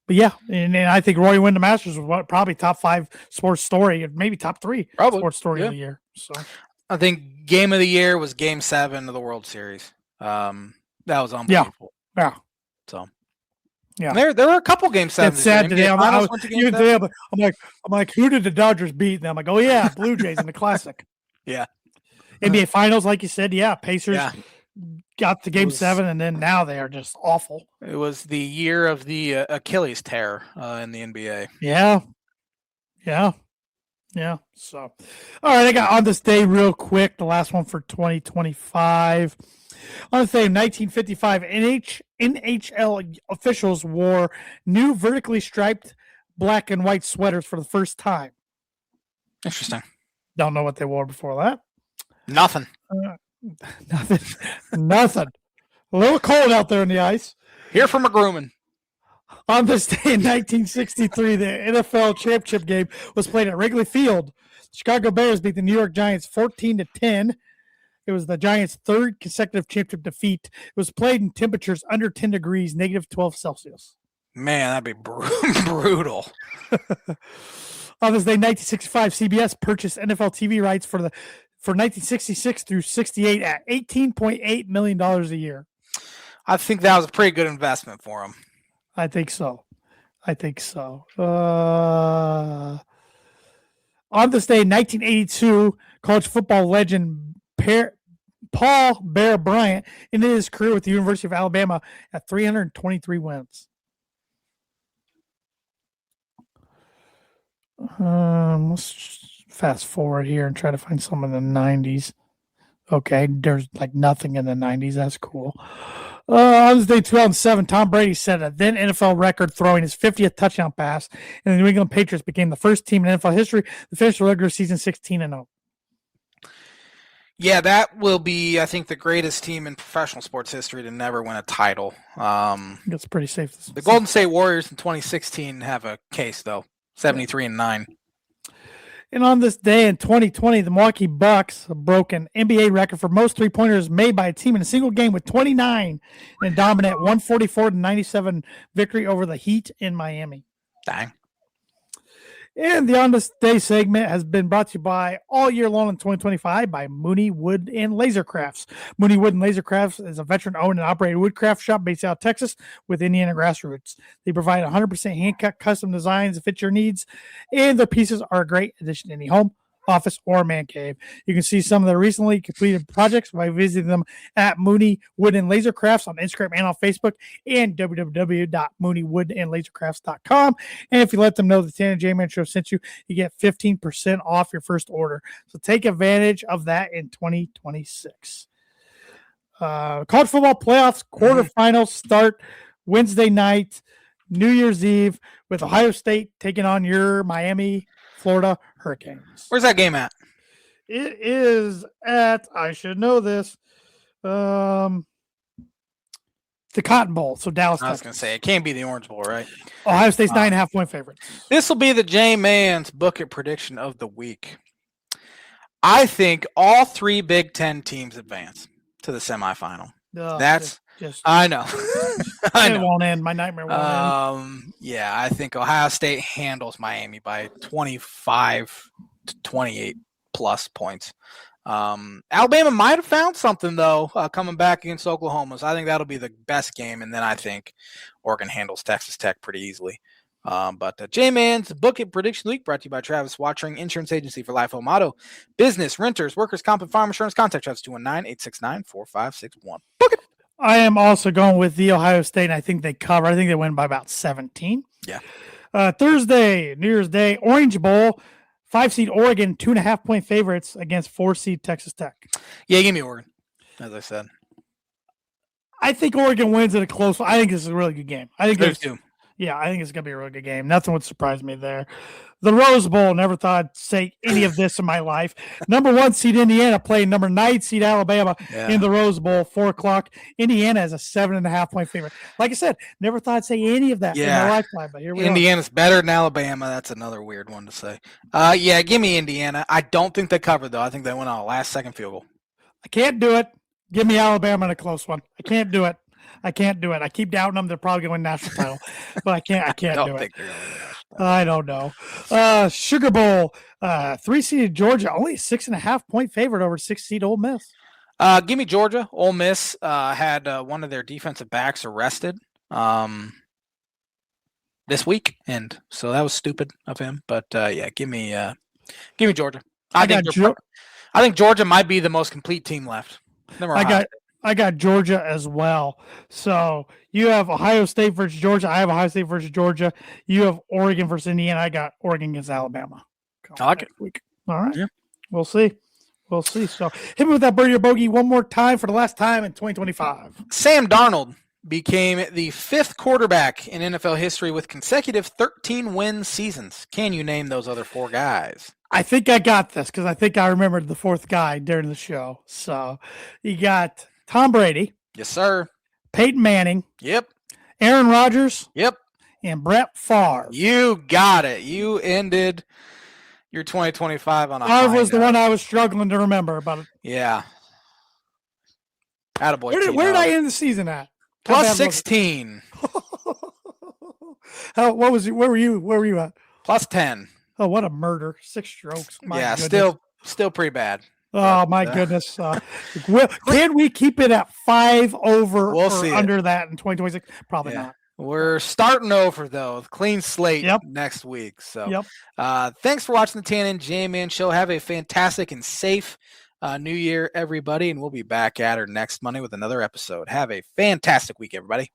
But yeah, and I think Roy win the Masters was probably top 5 sports story, maybe top 3 sports story of the year. So I think game of the year was Game 7 of the World Series. That was unbelievable. Yeah. So yeah, there were a couple Game 7s. It's sad today. I'm like, who did the Dodgers beat? And I'm like, oh yeah, Blue Jays in the Classic. Yeah. NBA Finals, like you said, Pacers. Yeah. Got to Game 7, and then now they are just awful. It was the year of the Achilles tear in the NBA. Yeah. Yeah. So, all right. I got on this day real quick. The last one for 2025. On this day, 1955, NHL officials wore new vertically striped black and white sweaters for the first time. Interesting. Don't know what they wore before that. Nothing. Nothing. A little cold out there in the ice. Here from a grooming. On this day in 1963, the NFL championship game was played at Wrigley Field. The Chicago Bears beat the New York Giants 14-10. It was the Giants' third consecutive championship defeat. It was played in temperatures under 10 degrees, negative 12 Celsius. Man, that'd be brutal. On this day, 1965, CBS purchased NFL TV rights for 1966 through 68 at $18.8 million a year. I think that was a pretty good investment for them. I think so. On this day, 1982, college football legend Paul Bear Bryant ended his career with the University of Alabama at 323 wins. Let's fast forward here and try to find some in the 90s. Okay, there's like nothing in the 90s. That's cool. On this day, 2007, Tom Brady set a then NFL record throwing his 50th touchdown pass, and the New England Patriots became the first team in NFL history to finish the regular season 16-0. Yeah, that will be, I think, the greatest team in professional sports history to never win a title. That's pretty safe. The Golden State Warriors in 2016 have a case, though, 73-9. And on this day in 2020, the Milwaukee Bucks broke an NBA record for most three-pointers made by a team in a single game with 29 in a dominant 144-97 victory over the Heat in Miami. Dang. And the On This Day segment has been brought to you by all year long in 2025 by Mooney Wood and Laser Crafts. Mooney Wood and Laser Crafts is a veteran-owned and operated woodcraft shop based out of Texas with Indiana grassroots. They provide 100% hand-cut custom designs that fit your needs, and their pieces are a great addition to any home, office, or man cave. You can see some of their recently completed projects by visiting them at Mooney Wood and Laser Crafts on Instagram and on Facebook, and www.mooneywoodandlasercrafts.com. And if you let them know the Tanner J Man Show sent you, you get 15% off your first order. So take advantage of that in 2026. College football playoffs quarterfinals start Wednesday night, New Year's Eve, with Ohio State taking on your Miami, Florida Hurricanes. Where's that game at? It is at, I should know this, the Cotton Bowl. So Dallas, I was going to say, it can't be the Orange Bowl, right? Ohio State's 9.5 point favorites. This will be the J Man's bucket prediction of the week. I think all three Big Ten teams advance to the semifinal. I know. It won't end. My nightmare won't end. Yeah, I think Ohio State handles Miami by 25 to 28 plus points. Alabama might have found something, though, coming back against Oklahoma. So I think that'll be the best game. And then I think Oregon handles Texas Tech pretty easily. But J-Man's Book It Prediction Week brought to you by Travis Watchering Insurance Agency for Life Home Auto, Business, Renters, Workers' Comp, and Farm Insurance. Contact Travis 219-869-4561. Book it. I am also going with the Ohio State, and I think they cover. I think they win by about 17. Yeah. Thursday, New Year's Day, Orange Bowl, 5-seed Oregon, 2.5 point favorites against 4-seed Texas Tech. Yeah, give me Oregon, as I said. I think Oregon wins at a close. I think this is a really good game. I think there's two. Yeah, I think it's going to be a really good game. Nothing would surprise me there. The Rose Bowl, never thought I'd say any of this in my life. Number 1 seed Indiana playing number 9 seed Alabama in the Rose Bowl, 4 o'clock. Indiana is a 7.5 point favorite. Like I said, never thought I'd say any of that in my lifetime, but here we Indiana's better than Alabama. That's another weird one to say. Yeah, give me Indiana. I don't think they covered, though. I think they went on a last-second field goal. I can't do it. Give me Alabama in a close one. I can't do it. I keep doubting them. They're probably going to win national title, but I can't do it. I don't know. Sugar Bowl, 3-seeded Georgia, only a 6.5 point favorite over 6-seed Ole Miss. Give me Georgia. Ole Miss had one of their defensive backs arrested this week, and so that was stupid of him. But yeah, give me Georgia. I think Georgia might be the most complete team left. I got Georgia as well. So you have Ohio State versus Georgia. I have Ohio State versus Georgia. You have Oregon versus Indiana. I got Oregon against Alabama. I like it. Week. All right. Yeah. We'll see. We'll see. So hit me with that birdie or bogey one more time for the last time in 2025. Sam Darnold became the 5th quarterback in NFL history with consecutive 13-win seasons. Can you name those other 4 guys? I think I got this because I think I remembered the 4th guy during the show. So you got Tom Brady. Yes, sir. Peyton Manning. Yep. Aaron Rodgers. Yep. And Brett Favre. You got it. You ended your 2025 on a high Favre was the note. one I was struggling to remember about. Yeah. Attaboy. Where did I end the season at? Plus 16. Where were you at? Plus 10. Oh, what a murder. 6 strokes. My goodness. Still pretty bad. Oh, my goodness. Can we keep it at 5 over we'll or see under that in 2026? Probably not. We're starting over, though. Clean slate next week. So thanks for watching the TNN J-Man Show. Have a fantastic and safe New Year, everybody. And we'll be back at her next Monday with another episode. Have a fantastic week, everybody.